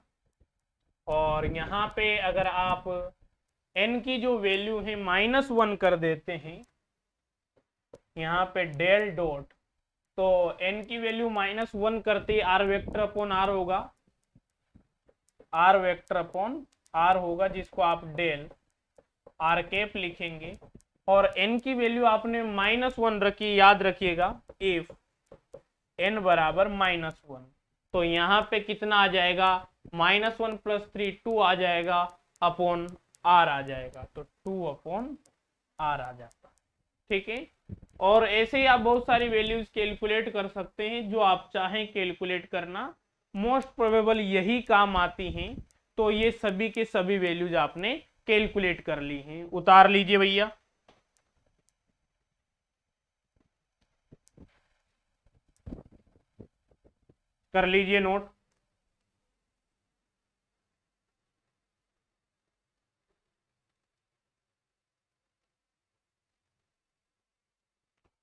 और यहाँ पे अगर आप n की जो वैल्यू है -1 कर देते हैं, यहाँ पे डेल डॉट, तो n की वैल्यू -1 करते आर वेक्टर अपॉन आर होगा, आर वेक्टर अपॉन आर होगा, जिसको आप डेल आर केप लिखेंगे। और n की वैल्यू आपने -1 रखी, याद रखिएगा, इफ n बराबर -1, तो यहाँ पे कितना आ जाएगा, -1 + 3 2 आ जाएगा, अपॉन आर आ जाएगा, तो 2 अपॉन आर आ जाता। ठीक है, और ऐसे ही आप बहुत सारी वैल्यूज कैलकुलेट कर सकते हैं, जो आप चाहें कैलकुलेट करना, मोस्ट प्रोबेबल यही काम आती हैं। तो ये सभी के सभी वैल्यूज आपने कैलकुलेट कर ली हैं, उतार लीजिए भैया। कर लीजिए नोट।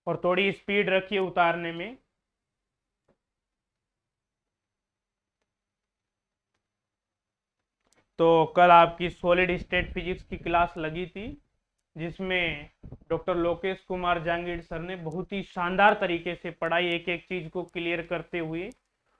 और थोड़ी स्पीड रखिए उतारने में। तो कल आपकी सॉलिड स्टेट फिजिक्स की क्लास लगी थी, जिसमें डॉक्टर लोकेश कुमार जांगीर सर ने बहुत ही शानदार तरीके से पढ़ाई, एक एक चीज को क्लियर करते हुए।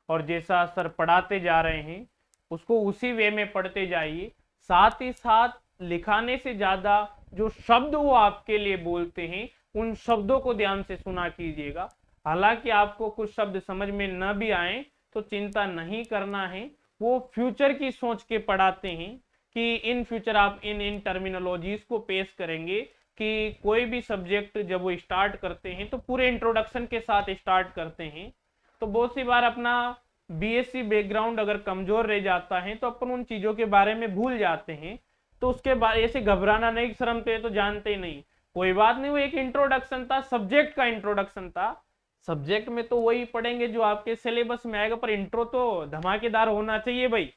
और जैसा सर पढ़ाते जा रहे हैं उसको उसी वे में पढ़ते जाइए। साथ ही साथ लिखाने से ज्यादा जो शब्द वो आपके लिए बोलते हैं, उन शब्दों को ध्यान से सुना कीजिएगा। हालांकि आपको कुछ शब्द समझ में न भी आए तो चिंता नहीं करना है, वो फ्यूचर की सोच के पढ़ाते हैं कि इन फ्यूचर आप इन इन टर्मिनोलॉजीज को पेश करेंगे। कि कोई भी सब्जेक्ट जब वो स्टार्ट करते हैं तो पूरे इंट्रोडक्शन के साथ स्टार्ट करते हैं। तो बहुत सी बार अपना बीएससी बैकग्राउंड अगर कमजोर रह जाता है तो अपन उन चीजों के बारे में भूल जाते हैं। तो उसके बाद ऐसे घबराना नहीं, शर्म तो जानते ही नहीं, कोई बात नहीं, वो एक इंट्रोडक्शन था, सब्जेक्ट का इंट्रोडक्शन था। सब्जेक्ट में तो वही पढ़ेंगे जो आपके सिलेबस में आएगा, पर इंट्रो तो धमाकेदार होना चाहिए भाई।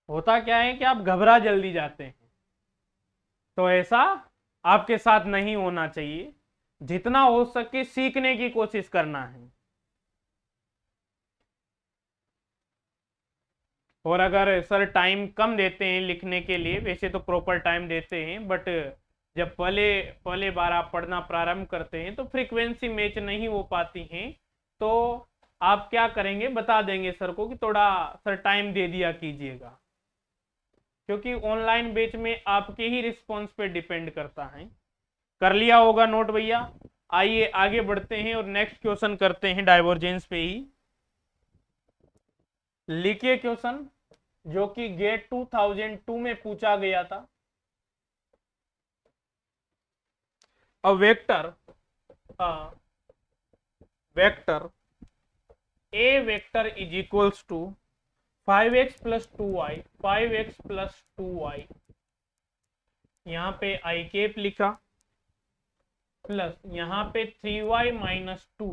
होता क्या है कि आप घबरा जल्दी जाते हैं, तो ऐसा आपके साथ नहीं होना चाहिए। जितना हो सके सीखने की कोशिश करना है। और अगर सर टाइम कम देते हैं लिखने के लिए, वैसे तो प्रॉपर टाइम देते हैं, बट जब पहले पहले बार आप पढ़ना प्रारंभ करते हैं तो फ्रीक्वेंसी मैच नहीं हो पाती हैं। तो आप क्या करेंगे, बता देंगे सर को कि थोड़ा सर टाइम दे दिया कीजिएगा, क्योंकि ऑनलाइन बैच में आपके ही रिस्पॉन्स पे डिपेंड करता है। कर लिया होगा नोट भैया। आइए आगे बढ़ते हैं और नेक्स्ट क्वेश्चन करते हैं डाइवर्जेंस पे ही। लिखिए क्वेश्चन जो कि गेट 2002 में पूछा गया था। A vector a vector is equals to 5x plus 2y, 5x plus 2y, यहाँ पे i केप लिखा, प्लस यहाँ पे 3y minus 2,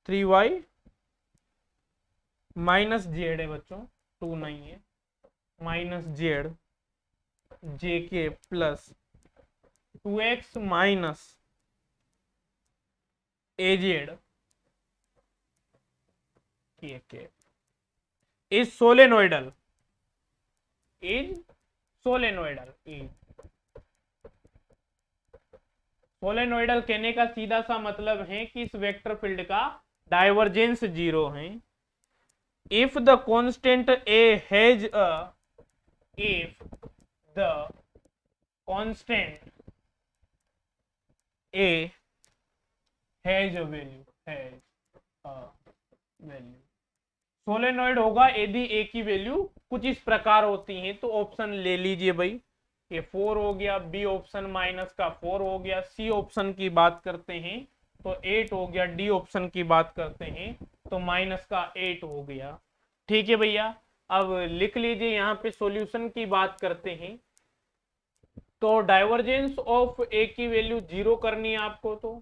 3y minus Z है बच्चों, 2 नहीं है, माइनस जेड जे के प्लस 2x माइनस ए जेड के। Is solenoidal, is solenoidal, is solenoidal कहने का सीधा सा मतलब है कि इस वेक्टर फील्ड का डाइवर्जेंस जीरो है। If the constant A has a, if the constant A has a value, has a value, solenoid होगा यदि ए की वैल्यू कुछ इस प्रकार होती है। तो ऑप्शन ले लीजिए भाई, ये 4 हो गया, बी ऑप्शन माइनस का 4 हो गया, सी ऑप्शन की बात करते हैं तो 8 हो गया, डी ऑप्शन की बात करते हैं तो माइनस का 8 हो गया। ठीक है भैया, अब लिख लीजिए यहाँ पे सॉल्यूशन की बात करते हैं। तो डाइवर्जेंस ऑफ ए की वैल्यू जीरो करनी है आपको।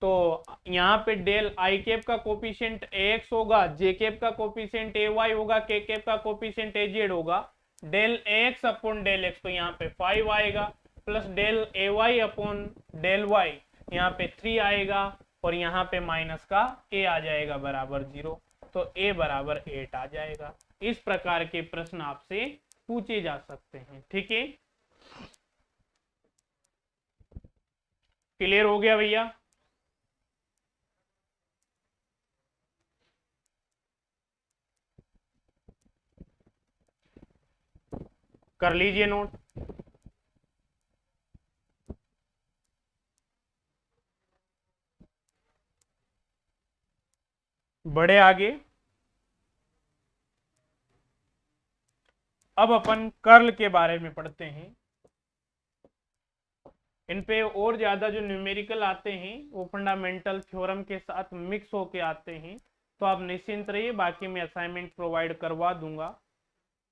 तो यहाँ पे डेल आई कैप का कोफिशिएंट ax होगा, जे कैप का कोफिशिएंट ay होगा, के कैप का कोफिशिएंट az होगा। Del ax upon del x तो यहाँ पे 5 आएगा, plus del ay upon del y यहाँ पे 3 आएगा, और यहाँ पे माइनस का a आ जाएगा बराबर 0। तो a बराबर 8 आ जाएगा। इस प्रकार के प्रश्न आपसे पूछे जा सकते हैं। ठीक है, क्लियर हो गया भैया? कर लीजिए नोट। बढ़े आगे। अब अपन कर्ल के बारे में पढ़ते हैं। इन पे और ज्यादा जो न्यूमेरिकल आते हैं वो फंडामेंटल थ्योरम के साथ मिक्स होके आते हैं। तो आप निश्चिंत रहिए, बाकी मैं असाइनमेंट प्रोवाइड करवा दूंगा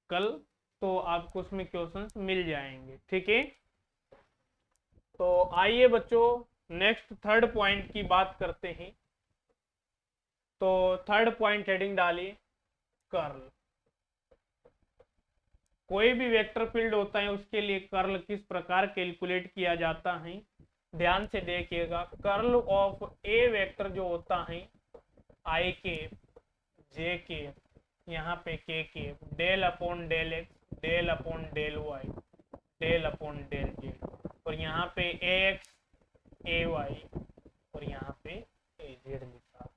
कल, तो आपको उसमें क्वेश्चंस मिल जाएंगे। ठीक है, तो आइए बच्चों नेक्स्ट थर्ड पॉइंट की बात करते हैं। तो थर्ड पॉइंट हेडिंग डालिए कर्ल। कोई भी वेक्टर फील्ड होता है उसके लिए कर्ल किस प्रकार कैलकुलेट किया जाता है, ध्यान से देखिएगा। कर्ल ऑफ ए वेक्टर जो होता है आई के, जे के, यहाँ पे के del upon del x, del upon del Y, del upon del z, और यहाँ पे ए एक्स, ए वाई, और यहाँ पे ए जेड लिखा।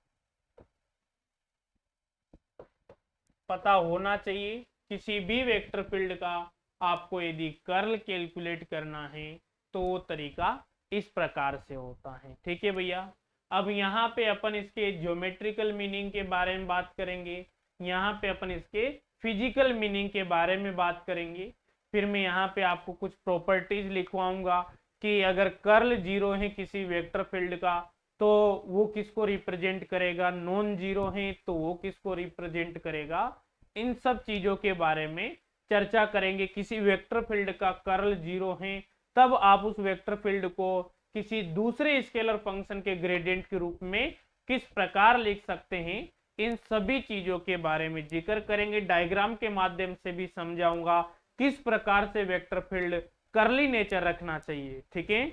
पता होना चाहिए किसी भी वेक्टर फील्ड का आपको यदि कर्ल कैलकुलेट करना है तो वो तरीका इस प्रकार से होता है। ठीक है भैया, अब यहाँ पे अपन इसके ज्योमेट्रिकल मीनिंग के बारे में बात करेंगे, यहाँ पे अपन इसके फिजिकल मीनिंग के बारे में बात करेंगे। फिर मैं यहाँ पे आपको कुछ प्रॉपर्टीज लिखवाऊंगा कि अगर कर्ल जीरो है किसी वेक्टर फील्ड का तो वो किसको रिप्रेजेंट करेगा, नॉन जीरो है तो वो किसको रिप्रेजेंट करेगा। इन सब चीजों के बारे में चर्चा करेंगे। किसी वेक्टर फील्ड का कर्ल जीरो है तब आप उस वेक्टर फील्ड को किसी दूसरे स्केलर फंक्शन के ग्रेडियंट के रूप में किस प्रकार लिख सकते हैं, इन सभी चीजों के बारे में जिक्र करेंगे। डायग्राम के माध्यम से भी समझाऊंगा किस प्रकार से वेक्टर फील्ड कर्ली नेचर रखना चाहिए। ठीक है,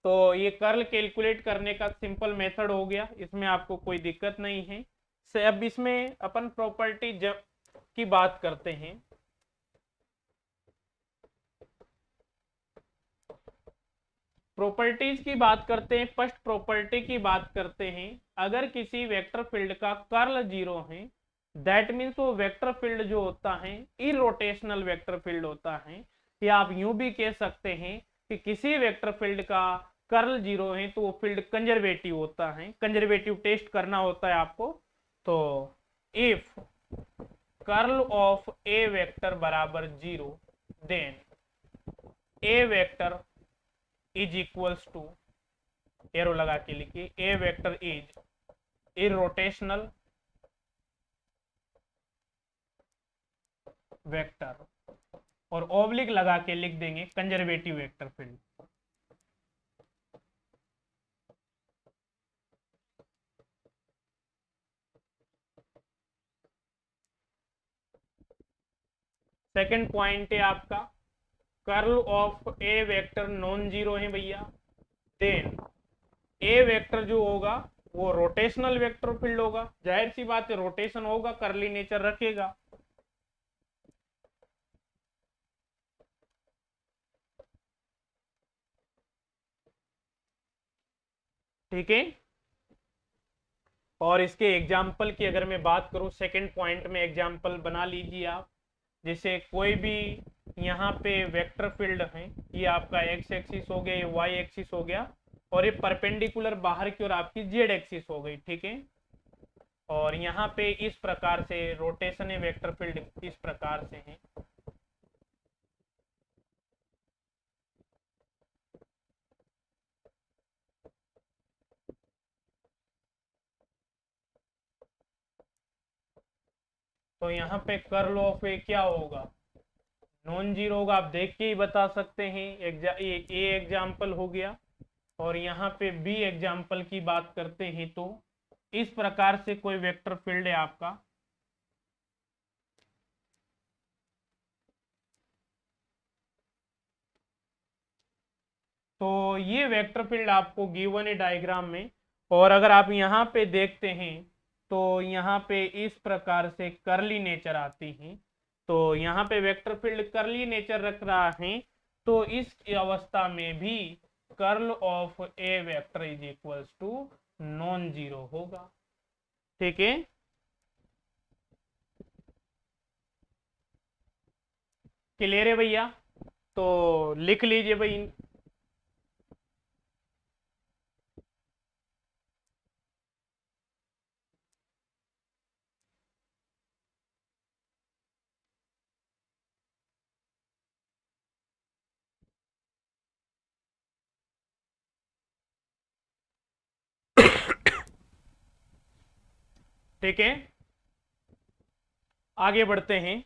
तो ये कर्ल कैलकुलेट करने का सिंपल मेथड हो गया, इसमें आपको कोई दिक्कत नहीं है। से अब इसमें अपन प्रॉपर्टी की बात करते हैं। प्रॉपर्टीज की बात करते हैं, फर्स्ट प्रॉपर्टी की बात करते हैं। अगर किसी वेक्टर फील्ड का कर्ल जीरो है दैट मीन्स वो वेक्टर फील्ड जो होता है इरोटेशनल वेक्टर फील्ड होता है, या आप यूं भी कह सकते हैं कि किसी वेक्टर फील्ड का कर्ल जीरो है तो वो फील्ड कंजर्वेटिव होता है। कंजर्वेटिव टेस्ट करना होता है आपको। तो if curl of A vector बराबर zero then A vector is equals to, arrow लगा के लिखिए, a vector is irrotational vector, और ओब्लिक लगा के लिख देंगे conservative vector field. Second point है आपका curl of A vector non zero है भैया, देन ए वेक्टर जो होगा वो रोटेशनल वेक्टर फील्ड होगा, जाहिर सी बात है रोटेशन होगा, कर्ली नेचर रखेगा। ठीक है। और इसके एग्जाम्पल की अगर मैं बात करूं, सेकंड पॉइंट में एग्जाम्पल बना लीजिए आप। जैसे कोई भी यहाँ पे वेक्टर फील्ड है, ये आपका एक्स एक्सिस हो गया, ये वाई एक्सिस हो गया, और ये परपेंडिकुलर बाहर की ओर आपकी जेड एक्सिस हो गई। ठीक है। और यहाँ पे इस प्रकार से रोटेशन है, वेक्टर फील्ड इस प्रकार से है। तो यहाँ पे कर्ल ऑफ ए क्या होगा, नॉन जीरो होगा। आप देख के ही बता सकते हैं। ए एग्जाम्पल हो गया। और यहाँ पे बी एग्जाम्पल की बात करते हैं तो इस प्रकार से कोई वेक्टर फील्ड है आपका। तो ये वेक्टर फील्ड आपको गिवन है डायग्राम में। और अगर आप यहाँ पे देखते हैं तो यहाँ पे इस प्रकार से कर्ली नेचर आती है। तो यहाँ पे वेक्टर फील्ड कर्ली नेचर रख रहा है, तो इस अवस्था में भी curl of A vector is equals to non zero होगा। ठीक है। क्लियर है भैया? तो लिख लीजिए भाई। ठीक है, आगे बढ़ते हैं।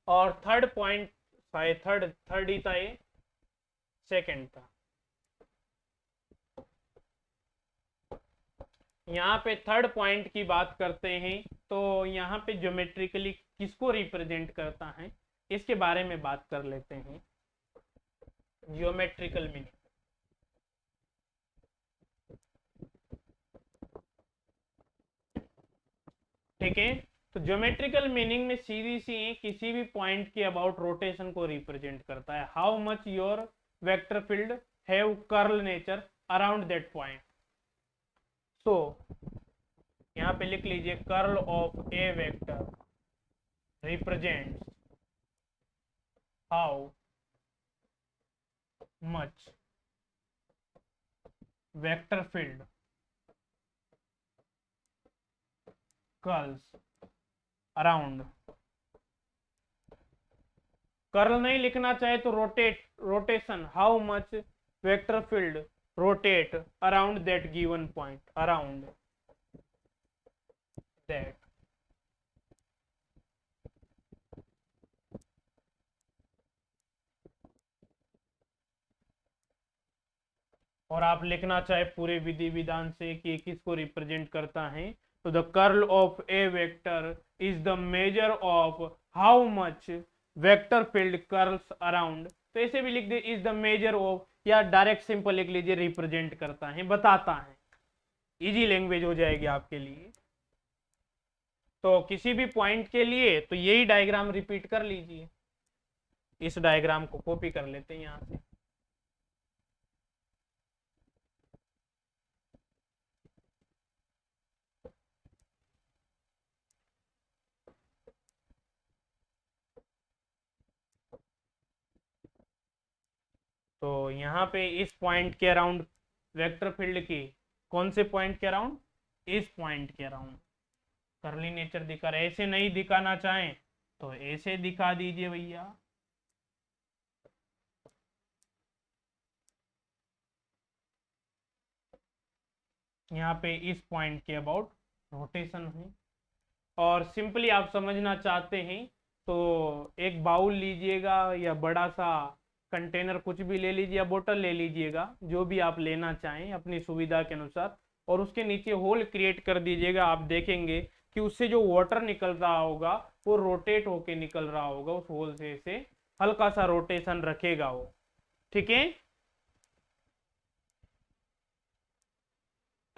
और थर्ड पॉइंट, शायद थर्ड थर्ड ही था ये, सेकंड था। यहाँ पे थर्ड पॉइंट की बात करते हैं। तो यहाँ पे ज्योमेट्रिकली किसको रिप्रेजेंट करता है, इसके बारे में बात कर लेते हैं। Geometrical meaning. ठीक है। तो ज्योमेट्रिकल मीनिंग में सीधी सी किसी भी पॉइंट के अबाउट रोटेशन को रिप्रेजेंट करता है। How much your vector field have curl nature around that point. So यहाँ पे लिख लीजिए, curl of A vector represents how much vector field curls around. Curl नहीं लिखना चाहे तो rotation, how much vector field rotate around that given point, around that. और आप लिखना चाहे पूरे विधि विधान से कि किसको रिप्रेजेंट करता है, तो the curl of A vector is the measure of how much vector field curls around. तो ऐसे भी लिख दे, इज द मेजर ऑफ, या डायरेक्ट सिंपल लिख लीजिए रिप्रेजेंट करता है, बताता है। इजी लैंग्वेज हो जाएगी आपके लिए। तो किसी भी पॉइंट के लिए तो यही डायग्राम रिपीट कर लीजिए। इस डायग्राम को कॉपी कर लेते हैं यहां से। तो यहाँ पे इस पॉइंट के अराउंड वेक्टर फील्ड की, कौन से पॉइंट के अराउंड, इस पॉइंट के अराउंड कर्ली नेचर दिखा रहा है। ऐसे नहीं दिखाना चाहें तो ऐसे दिखा दीजिए भैया। यहाँ पे इस पॉइंट के अबाउट रोटेशन है। और सिंपली आप समझना चाहते हैं तो एक बाउल लीजिएगा या बड़ा सा कंटेनर कुछ भी ले लीजिए, या बोतल ले लीजिएगा, जो भी आप लेना चाहें अपनी सुविधा के अनुसार, और उसके नीचे होल क्रिएट कर दीजिएगा। आप देखेंगे कि उससे जो वाटर निकल रहा होगा वो रोटेट होके निकल रहा होगा उस होल से हल्का सा रोटेशन रखेगा वो। ठीक है।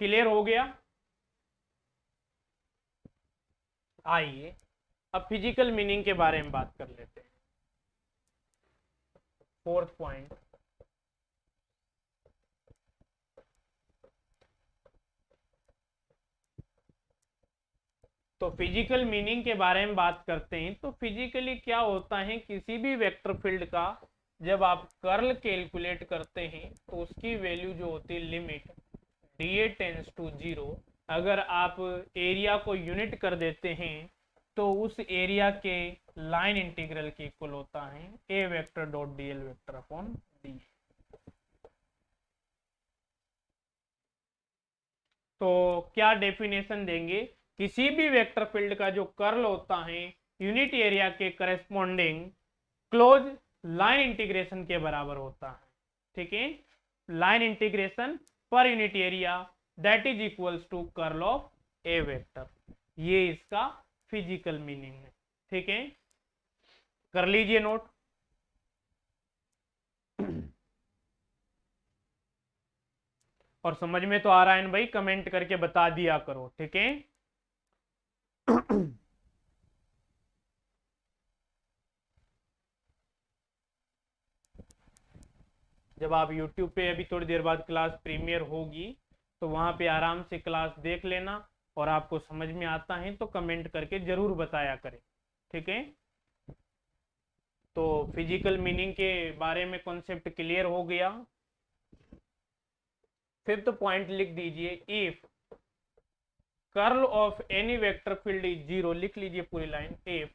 क्लियर हो गया। आइए अब फिजिकल मीनिंग के बारे में बात कर लेते हैं। फोर्थ पॉइंट, तो फिजिकल मीनिंग के बारे में बात करते हैं। तो फिजिकली क्या होता है, किसी भी वेक्टर फील्ड का जब आप कर्ल कैलकुलेट करते हैं तो उसकी वैल्यू जो होती है लिमिट dA टेंस टू 0, अगर आप एरिया को यूनिट कर देते हैं तो उस एरिया के लाइन इंटीग्रल के इक्वल होता है ए vector dot dl vector upon d. तो क्या डेफिनेशन देंगे, किसी भी वेक्टर फील्ड का जो कर्ल होता है यूनिट एरिया के करस्पॉन्डिंग क्लोज लाइन इंटीग्रेशन के बराबर होता है। ठीक है, लाइन इंटीग्रेशन पर unit area that is equals to curl of A vector. ये इसका फिजिकल मीनिंग है। ठीक है, कर लीजिए नोट। और समझ में तो आ रहा है ना भाई, कमेंट करके बता दिया करो। ठीक है, जब आप YouTube पे अभी थोड़ी देर बाद क्लास प्रीमियर होगी तो वहां पे आराम से क्लास देख लेना, और आपको समझ में आता है तो कमेंट करके जरूर बताया करें। ठीक है, तो फिजिकल मीनिंग के बारे में कॉन्सेप्ट क्लियर हो गया। फिफ्थ पॉइंट लिख दीजिए, if curl of any vector field is 0, लिख लीजिए पूरी line, if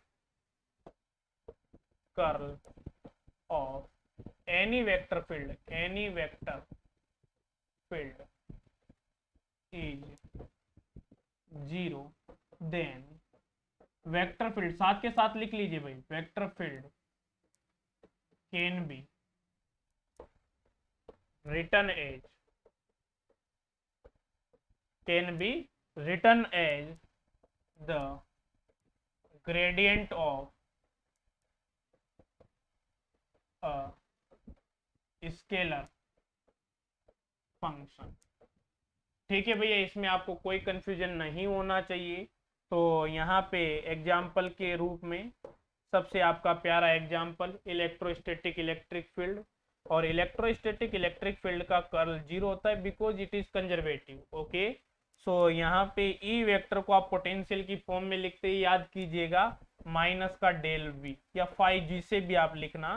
curl of any vector field is 0, then vector field, साथ के साथ लिख लीजिए भाई, vector field can be written as the gradient of a scalar function। ठीक है भैया, इसमें आपको कोई कंफ्यूजन नहीं होना चाहिए। तो यहाँ पे एग्जाम्पल के रूप में सबसे आपका प्यारा एग्जाम्पल इलेक्ट्रोस्टैटिक इलेक्ट्रिक फील्ड, और इलेक्ट्रोस्टैटिक इलेक्ट्रिक फील्ड का कर्ल 0 होता है because it is conservative. Okay, so यहाँ पे ई वेक्टर को आप पोटेंशियल की फॉर्म में लिखते ही याद कीजिएगा माइनस का डेल वी या फाइव जिसे भी आप लिखना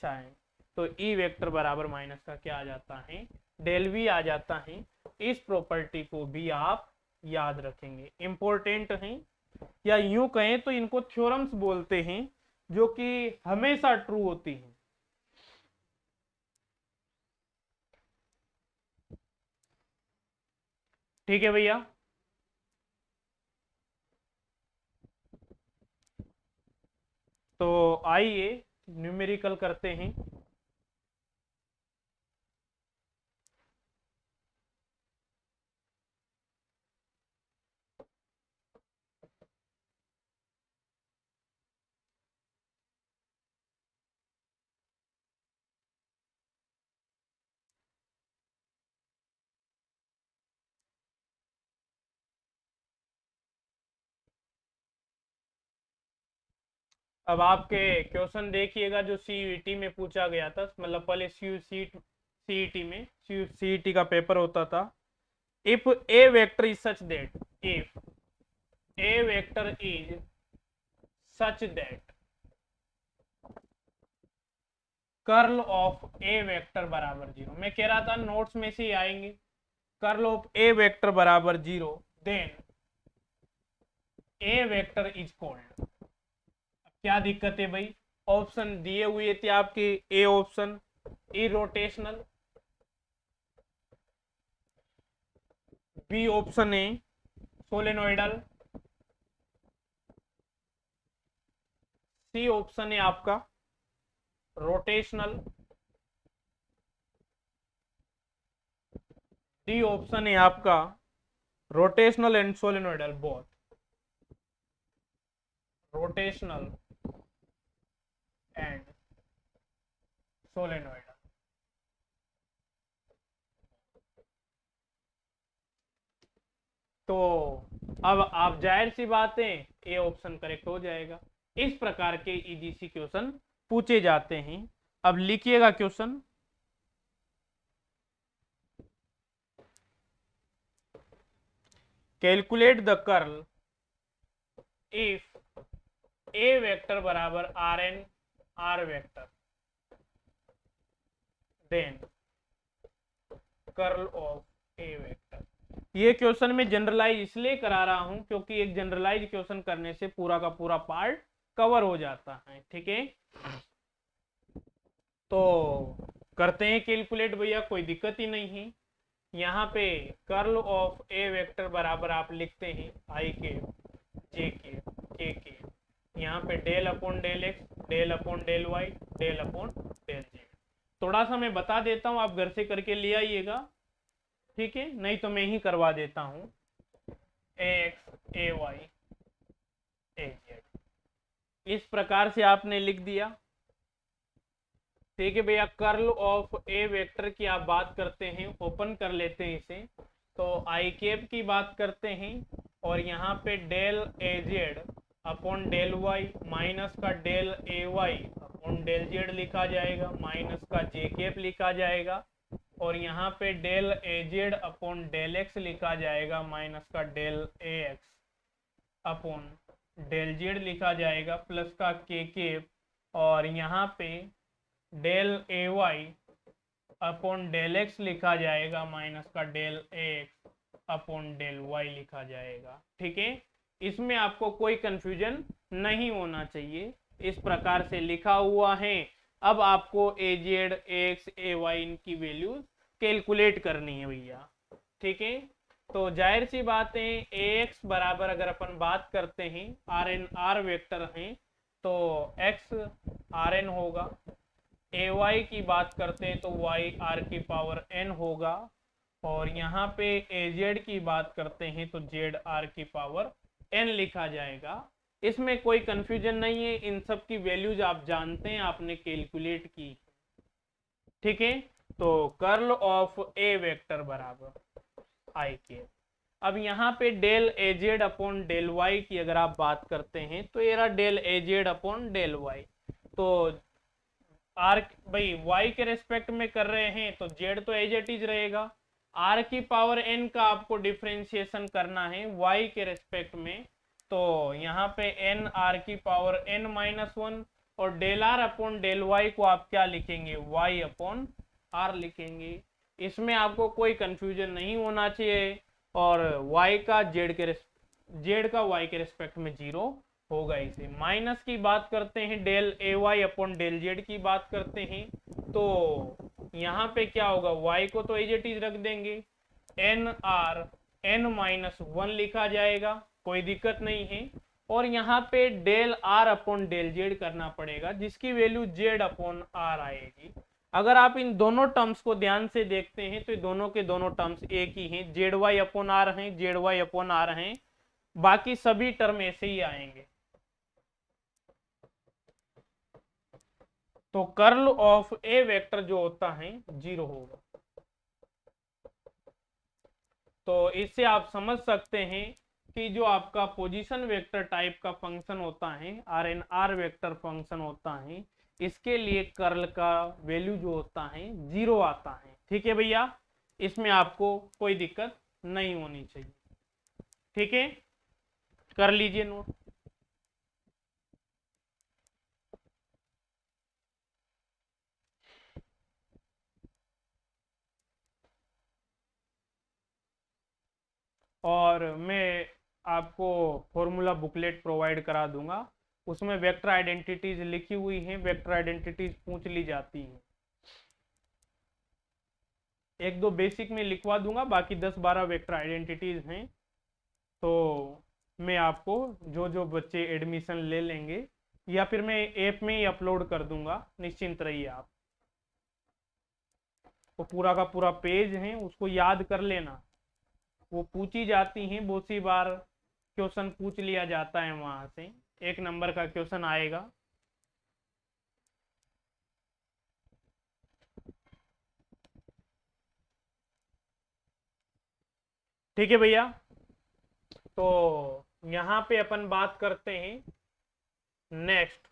चाहें, तो ई वेक्टर बराबर माइनस का क्या आ जाता है, डेल वी आ जाता है। इस प्रॉपर्टी को भी आप याद रखेंगे, इंपॉर्टेंट है, या यूं कहें तो इनको थ्योरम्स बोलते हैं जो कि हमेशा ट्रू होती हैं। ठीक है भैया, तो आइए न्यूमेरिकल करते हैं। अब आपके क्वेश्चन देखिएगा जो सीईटी में पूछा गया था, मतलब पहले सीईटी में सीईटी का पेपर होता था। If a vector is such that, if a vector is such that curl of A vector बराबर 0, मैं कह रहा था नोट्स में से ही आएंगे, कर्ल ऑफ ए वेक्टर बराबर 0, then A vector is called. क्या दिक्कत है भाई, ऑप्शन दिए हुए थे आपके, A option irrotational, B option है सोलेनोइडल, सी ऑप्शन है आपका रोटेशनल, डी ऑप्शन है आपका rotational and solenoidal both, rotational and solenoidal. तो अब आप जाहिर सी बात है ए ऑप्शन करेक्ट हो जाएगा। इस प्रकार के इजी सी क्वेश्चन पूछे जाते हैं। अब लिखिएगा question, calculate the curl if a vector बराबर r N R vector then curl of A vector. ये क्वेश्चन में जनरलाइज इसलिए करा रहा हूं क्योंकि एक जनरलाइज क्वेश्चन करने से पूरा का पूरा पार्ट कवर हो जाता है। ठीक है, तो करते हैं कैलकुलेट भैया, कोई दिक्कत ही नहीं है। यहाँ पे कर्ल ऑफ ए वेक्टर बराबर आप लिखते हैं आई के जे के यहाँ पे del upon del x, del upon del Y, del upon del Z. थोड़ा सा मैं बता देता हूँ, आप घर से करके ले आइएगा, ठीक है, नहीं तो मैं ही करवा देता हूँ। ए x a Y A Z इस प्रकार से आपने लिख दिया। ठीक है भैया, कर्ल ऑफ ए वेक्टर की आप बात करते हैं, ओपन कर लेते हैं इसे, तो आई कैप की बात करते हैं और यहाँ पे del a z upon del y minus का del a y upon del z लिखा जाएगा, माइनस का जे कैप लिखा जाएगा और यहाँ पे del a z upon del x लिखा जाएगा, माइनस का डेल ए एक्स अपॉन डेल जेड लिखा जाएगा, प्लस का के कैप और यहाँ पे del a y upon del x लिखा जाएगा, माइनस का डेल ए एक्स अपॉन डेल वाई लिखा जाएगा। ठीक है, इसमें आपको कोई कंफ्यूजन नहीं होना चाहिए, इस प्रकार से लिखा हुआ है। अब आपको a z a x a y इनकी वैल्यू कैलकुलेट करनी है भैया। ठीक है, तो जाहिर सी बात है ए एक्स बराबर अगर अपन बात करते हैं आर एन आर वेक्टर हैं तो एक्स आर एन होगा, ए वाई की बात करते हैं तो वाई आर की पावर एन होगा और यहाँ पे ए जेड की बात करते हैं तो जेड आर की पावर एन लिखा जाएगा। इसमें कोई कंफ्यूजन नहीं है, इन सब की वैल्यूज आप जानते हैं, आपने कैलकुलेट की। ठीक है, तो कर्ल ऑफ ए वेक्टर बराबर आई के। अब यहाँ पे del a z upon del Y की अगर आप बात करते हैं तो ये रहा del a z upon del Y, तो आर भाई वाई के रेस्पेक्ट में कर रहे हैं तो जेड तो एज इट इज रहेगा, आर की पावर एन का आपको डिफ्रेंशिएशन करना है वाई के रेस्पेक्ट में, तो यहाँ पे एन आर की पावर एन माइनस वन और del are upon del Y को आप क्या लिखेंगे, वाई अपॉन आर लिखेंगे। इसमें आपको कोई कंफ्यूजन नहीं होना चाहिए और वाई का जेड का वाई के रेस्पेक्ट में जीरो होगा। इसे माइनस की बात करते हैं, del a y upon del Z की बात करते हैं तो यहाँ पे क्या होगा, वाई को तो एज इट इज रख देंगे, N R N minus one लिखा जाएगा, कोई दिक्कत नहीं है। और यहाँ पे del are upon del Z करना पड़ेगा जिसकी वैल्यू जेड अपॉन आर आएगी। अगर आप इन दोनों टर्म्स को ध्यान से देखते हैं तो दोनों के दोनों टर्म्स एक ही हैं, जेड वाई अपॉन आर हैं, जेड वाई अपॉन आर हैं, बाकी सभी टर्म ऐसे ही आएंगे। तो कर्ल ऑफ ए वेक्टर जो होता है जीरो होगा। तो इससे आप समझ सकते हैं कि जो आपका पोजीशन वेक्टर टाइप का फंक्शन होता है R N R vector function होता है, इसके लिए कर्ल का वैल्यू जो होता है जीरो आता है। ठीक है भैया, इसमें आपको कोई दिक्कत नहीं होनी चाहिए। ठीक है, कर लीजिए नोट। और मैं आपको फॉर्मूला बुकलेट प्रोवाइड करा दूंगा, उसमें वेक्टर आइडेंटिटीज लिखी हुई हैं, वेक्टर आइडेंटिटीज पूछ ली जाती हैं। एक दो बेसिक में लिखवा दूंगा, बाकी 10-12 वेक्टर आइडेंटिटीज हैं। तो मैं आपको जो जो बच्चे एडमिशन ले लेंगे या फिर मैं ऐप में ही अपलोड कर दूंगा, निश्चिंत रहिए आप। वो पूरा का पूरा पेज है, उसको याद कर लेना, वो पूछी जाती हैं बहुत सी बार, क्वेश्चन पूछ लिया जाता है वहां से, 1 नंबर का क्वेश्चन आएगा। ठीक है भैया, तो यहाँ पे अपन बात करते हैं नेक्स्ट।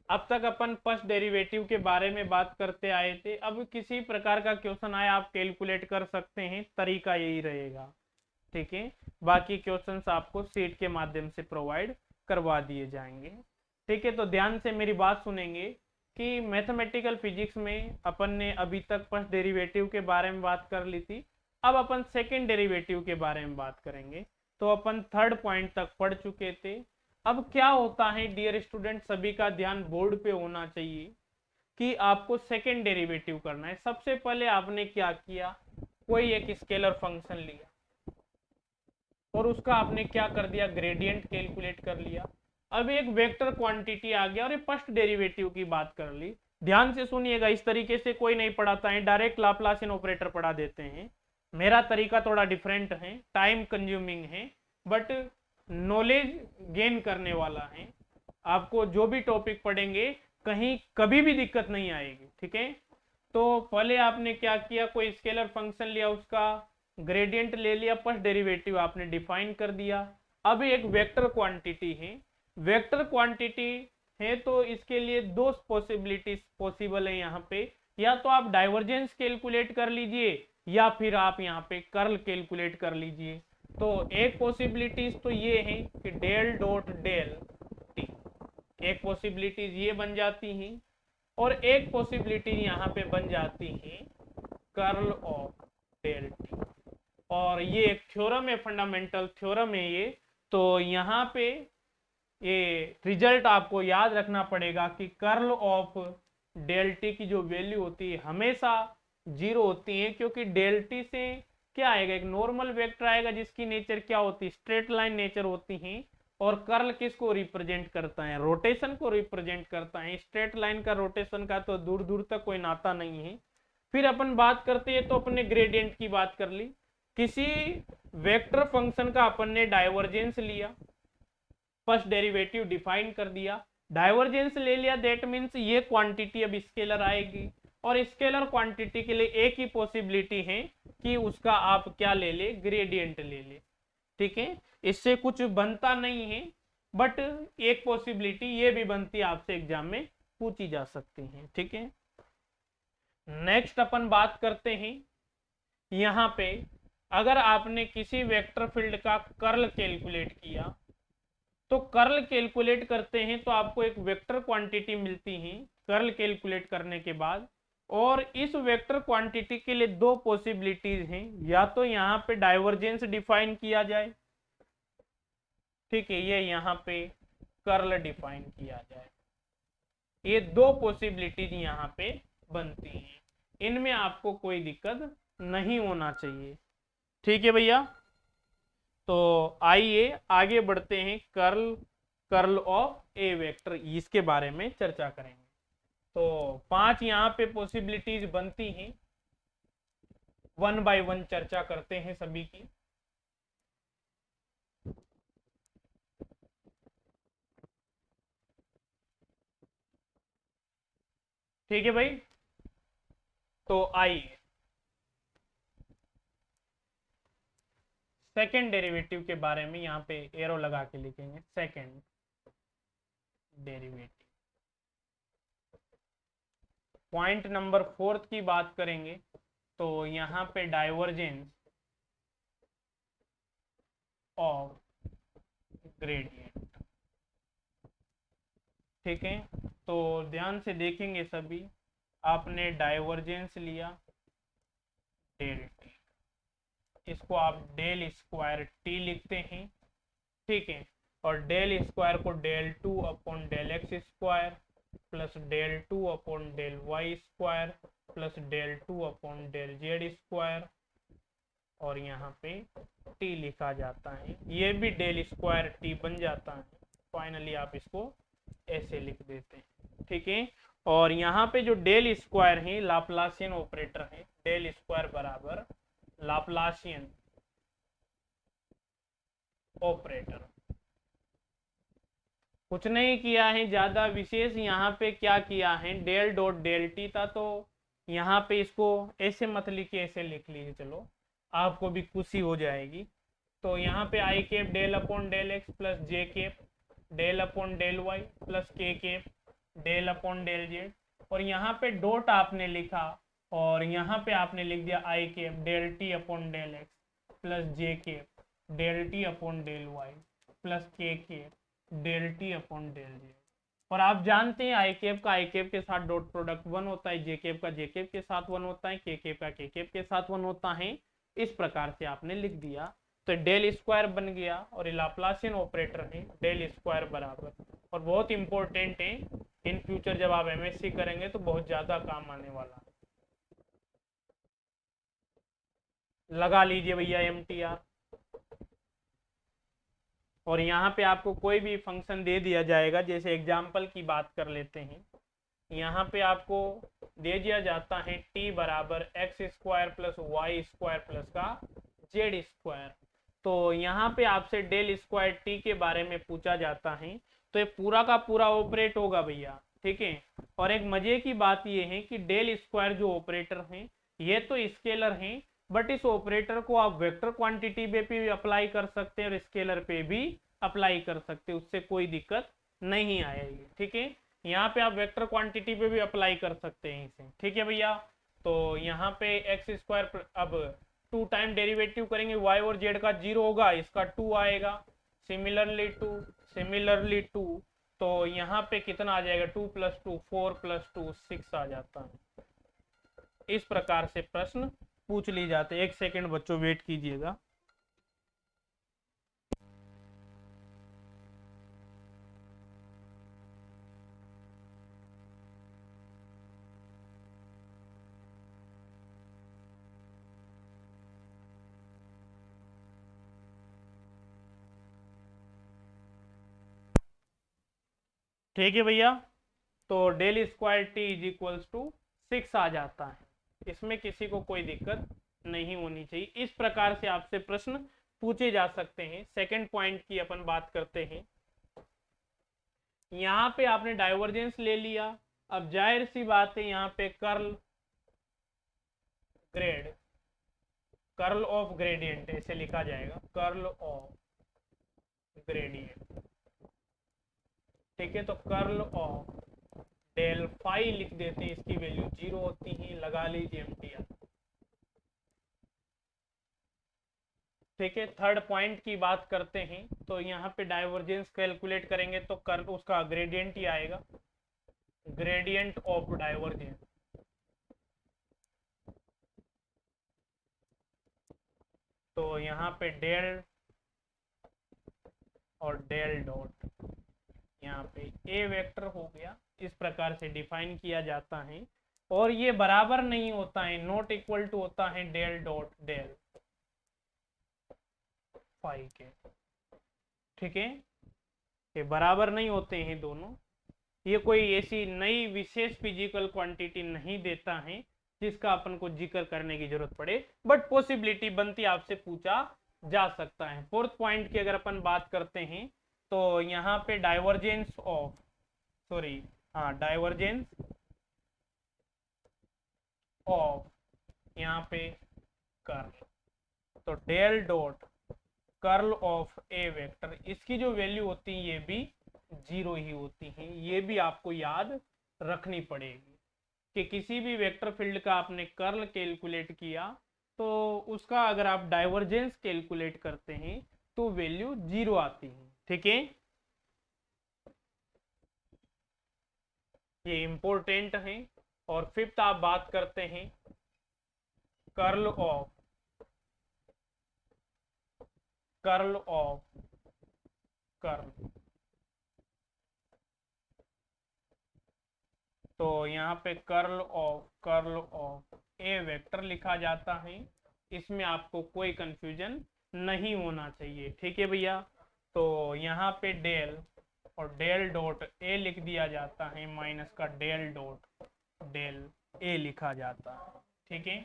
अब तक अपन फर्स्ट डेरिवेटिव के बारे में बात करते आए थे। अब किसी प्रकार का क्वेश्चन आए आप कैलकुलेट कर सकते हैं, तरीका यही रहेगा, ठीक है। बाकी क्वेश्चंस आपको सीट के माध्यम से प्रोवाइड करवा दिए जाएंगे, ठीक है। तो ध्यान से मेरी बात सुनेंगे कि मैथमेटिकल फिजिक्स में अपन ने अभी तक फर्स्ट डेरिवेटिव के बारे में बात कर ली थी। अब अपन सेकंड डेरिवेटिव के बारे में बात करेंगे। तो अपन थर्ड पॉइंट तक पढ़ चुके थे। अब क्या होता है डियर स्टूडेंट, सभी का ध्यान बोर्ड पे होना चाहिए कि आपको सेकंड डेरिवेटिव करना है। सबसे पहले आपने क्या किया, कोई एक स्केलर फंक्शन लिया और उसका आपने क्या कर दिया, ग्रेडियंट कैलकुलेट कर लिया। अब एक वेक्टर क्वांटिटी आ गया और ये फर्स्ट डेरिवेटिव की बात कर ली। ध्यान से सुनिएगा, इस तरीके से कोई नहीं पढ़ाता है, डायरेक्ट लाप्लासियन ऑपरेटर पढ़ा देते हैं। मेरा तरीका थोड़ा डिफरेंट है, टाइम कंज्यूमिंग है, बट नॉलेज गेन करने वाला है। आपको जो भी टॉपिक पढ़ेंगे कहीं कभी भी दिक्कत नहीं आएगी, ठीक है। तो पहले आपने क्या किया, कोई स्केलर फंक्शन लिया, उसका ग्रेडियंट ले लिया, फर्स्ट डेरिवेटिव आपने डिफाइन कर दिया। अब एक वेक्टर क्वांटिटी है, वेक्टर क्वांटिटी है तो इसके लिए दो पॉसिबिलिटीज पॉसिबल है यहाँ पे। या तो आप डाइवर्जेंस कैलकुलेट कर लीजिए या फिर आप यहाँ पे कर्ल कैलकुलेट कर लीजिए। तो एक पॉसिबिलिटीज तो ये है कि डेल डॉट डेल टी, एक पॉसिबिलिटीज ये बन जाती है और एक पॉसिबिलिटी यहाँ पे बन जाती है कर्ल ऑफ डेल टी। और ये एक थ्योरम है, फंडामेंटल थ्योरम है ये। तो यहाँ पे ये रिजल्ट आपको याद रखना पड़ेगा कि कर्ल ऑफ डेल टी की जो वैल्यू होती है हमेशा 0 होती है, क्योंकि डेल टी से क्या आएगा, एक नॉर्मल वेक्टर आएगा जिसकी नेचर क्या होती है, स्ट्रेट लाइन नेचर होती है। और कर्ल किसको रिप्रेजेंट करता है, रोटेशन को रिप्रेजेंट करता है। स्ट्रेट लाइन का रोटेशन का तो दूर दूर तक कोई नाता नहीं है। फिर अपन बात करते हैं तो अपने ग्रेडियंट की बात कर ली। किसी वेक्टर फंक्शन का अपन ने डाइवर्जेंस लिया, फर्स्ट डेरिवेटिव डिफाइन कर दिया, डाइवर्जेंस ले लिया, दैट मीन्स ये क्वांटिटी अब स्केलर आएगी। और स्केलर क्वांटिटी के लिए एक ही पॉसिबिलिटी है कि उसका आप क्या ले ले, ग्रेडियंट ले ले, ठीक है। इससे कुछ बनता नहीं है, बट एक पॉसिबिलिटी ये भी बनती है, आपसे एग्जाम में पूछी जा सकती है, ठीक है। नेक्स्ट अपन बात करते हैं यहाँ पे, अगर आपने किसी वेक्टर फील्ड का कर्ल कैलकुलेट किया तो कर्ल कैलकुलेट करते हैं तो आपको एक वेक्टर क्वांटिटी मिलती है कर्ल कैलकुलेट करने के बाद। और इस वेक्टर क्वांटिटी के लिए दो पॉसिबिलिटीज हैं, या तो यहाँ पे डाइवर्जेंस डिफाइन किया जाए, ठीक है, ये यहाँ पे कर्ल डिफाइन किया जाए। ये दो पॉसिबिलिटीज यहाँ पे बनती हैं, इनमें आपको कोई दिक्कत नहीं होना चाहिए, ठीक है भैया। तो आइए आगे बढ़ते हैं, कर्ल ऑफ ए वेक्टर, इसके बारे में चर्चा करेंगे। तो 5 यहाँ पे पॉसिबिलिटीज बनती हैं, 1 बाय 1 चर्चा करते हैं सभी की। ठीक है भाई, तो आइए सेकेंड डेरिवेटिव के बारे में यहाँ पे एरो लगा के लिखेंगे। सेकेंड डेरिवेटिव, पॉइंट नंबर 4 की बात करेंगे तो यहाँ पे डाइवर्जेंस ऑफ ग्रेडियंट, ठीक है। तो ध्यान से देखेंगे सभी, आपने डाइवर्जेंस लिया डेल टी, इसको आप डेल स्क्वायर टी लिखते हैं, ठीक है। और डेल स्क्वायर को del 2 upon del X square plus del 2 upon del Y square plus del 2 upon del Z square, और यहाँ पे टी लिखा जाता है, ये भी डेल स्क्वायर टी बन जाता है। फाइनली आप इसको ऐसे लिख देते हैं, ठीक है। और यहाँ पे जो डेल स्क्वायर है लाप्लासियन ऑपरेटर है, डेल स्क्वायर बराबर लाप्लासियन ऑपरेटर। कुछ नहीं किया है ज्यादा विशेष, यहाँ पे क्या किया है, डेल डॉट डेल टी था, तो यहाँ पे इसको ऐसे मत लिखिए, ऐसे लिख लीजिए, चलो आपको भी खुशी हो जाएगी। तो यहाँ पे i cap del upon del x plus j cap del upon del y plus k cap del upon del z, और यहाँ पे डॉट आपने लिखा और यहाँ पे आपने लिख दिया i cap del t upon del x plus j cap del t upon del y plus k cap del t upon del z. और आप जानते हैं आई कैप के साथ डॉट प्रोडक्ट 1 होता है, जे कैप का जे कैप के साथ 1 होता है, के कैप का के कैप के साथ 1 होता है। इस प्रकार से आपने लिख दिया तो डेल स्क्वायर बन गया और ये लाप्लासियन ऑपरेटर है डेल स्क्वायर बराबर, और बहुत इंपॉर्टेंट है इन फ्यूचर जब आप एमएससी करेंगे तो बहुत ज्यादा काम आने वाला है। लगा लीजिए भैया एमटीआर। और यहाँ पे आपको कोई भी फंक्शन दे दिया जाएगा, जैसे एग्जाम्पल की बात कर लेते हैं, यहाँ पे आपको दे दिया जाता है t बराबर X square plus Y square plus का जेड स्क्वायर। तो यहाँ पे आपसे डेल स्क्वायर टी के बारे में पूछा जाता है, तो ये पूरा का पूरा ऑपरेट होगा भैया, ठीक है। और एक मजे की बात ये है कि डेल स्क्वायर जो ऑपरेटर है ये तो स्केलर है, बट इस ऑपरेटर को आप वेक्टर क्वांटिटी पे भी अप्लाई कर सकते हैं और स्केलर पे भी अप्लाई कर सकते हैं, उससे कोई दिक्कत नहीं आएगी, ठीक है। यहाँ पे आप वेक्टर क्वांटिटी पे भी अप्लाई कर सकते हैं इसे, ठीक है भैया। तो यहाँ पे एक्स स्क्वायर, अब 2 टाइम डेरिवेटिव करेंगे वाई और जेड का 0 होगा, इसका 2 आएगा, सिमिलरली 2, तो यहाँ पे कितना आ जाएगा 2 + 2 4 + 2 6 आ जाता है। इस प्रकार से प्रश्न पूछ ली जाते हैं। एक सेकंड बच्चों वेट कीजिएगा। ठीक है भैया, तो del square T is equals to 6 आ जाता है, इसमें किसी को कोई दिक्कत नहीं होनी चाहिए। इस प्रकार से आपसे प्रश्न पूछे जा सकते हैं। सेकंड पॉइंट की अपन बात करते हैं। यहाँ पे आपने डाइवर्जेंस ले लिया, अब जाहिर सी बात है यहाँ पे कर्ल ऑफ ग्रेडियंट ऐसे लिखा जाएगा, कर्ल ऑफ ग्रेडियंट, ठीक है। तो कर्ल ऑफ डेल फाई लिख देते हैं, इसकी वैल्यू 0 होती है, लगा लीजिए एमटीआर, ठीक है। थर्ड पॉइंट की बात करते हैं, तो यहाँ पे डाइवर्जेंस कैलकुलेट करेंगे तो कर्ल उसका ग्रेडियंट ही आएगा, ग्रेडियंट ऑफ डाइवर्जेंस, तो यहाँ पे डेल और डेल डॉट, यहाँ पे ए वेक्टर हो गया, इस प्रकार से डिफाइन किया जाता है। और ये बराबर नहीं होता है, नॉट इक्वल टू होता है डेल डॉट डेल फाई के, ठीक है। ये बराबर नहीं होते हैं दोनों। ये कोई ऐसी नई विशेष फिजिकल क्वांटिटी नहीं देता है जिसका अपन को जिक्र करने की जरूरत पड़े, बट पॉसिबिलिटी बनती आपसे पूछा जा सकता है। फोर्थ पॉइंट की अगर अपन बात करते हैं, तो यहाँ पे डाइवर्जेंस ऑफ, सॉरी हाँ, डाइवर्जेंस ऑफ यहाँ पे कर्ल, तो del dot curl of A vector, इसकी जो वैल्यू होती है ये भी 0 ही होती है। ये भी आपको याद रखनी पड़ेगी कि किसी भी वेक्टर फील्ड का आपने कर्ल कैलकुलेट किया तो उसका अगर आप डाइवर्जेंस कैलकुलेट करते हैं तो वैल्यू 0 आती है, ठीक है। ये इंपॉर्टेंट है। और फिफ्थ आप बात करते हैं कर्ल ऑफ कर्ल, तो यहाँ पे कर्ल ऑफ ए वेक्टर लिखा जाता है, इसमें आपको कोई कंफ्यूजन नहीं होना चाहिए, ठीक है भैया। तो यहाँ पे डेल और डेल डॉट ए लिख दिया जाता है, माइनस का डेल डॉट डेल ए लिखा जाता है, ठीक है।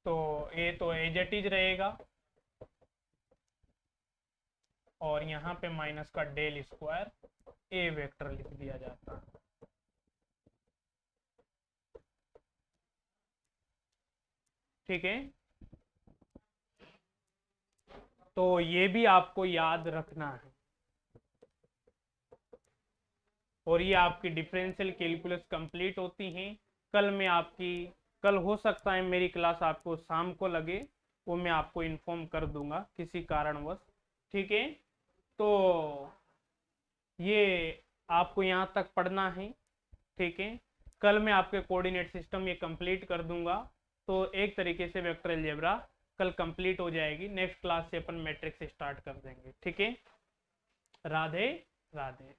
तो ए तो एज इट इज रहेगा, और यहाँ पे माइनस का डेल स्क्वायर ए वेक्टर लिख दिया जाता है, ठीक है। तो ये भी आपको याद रखना है। और ये आपकी डिफरेंशियल कैलकुलस कंप्लीट होती हैं। कल हो सकता है मेरी क्लास आपको शाम को लगे, वो मैं आपको इन्फॉर्म कर दूंगा किसी कारणवश। ठीक है, तो ये आपको यहाँ तक पढ़ना है। ठीक है, कल मैं आपके कोऑर्डिनेट सिस्टम ये कंप्लीट कर दूंगा। तो एक तरीके से वेक्टर अलजेब्रा कल कंप्लीट हो जाएगी। नेक्स्ट क्लास से अपन मैट्रिक्स स्टार्ट कर देंगे। ठीक है, राधे राधे।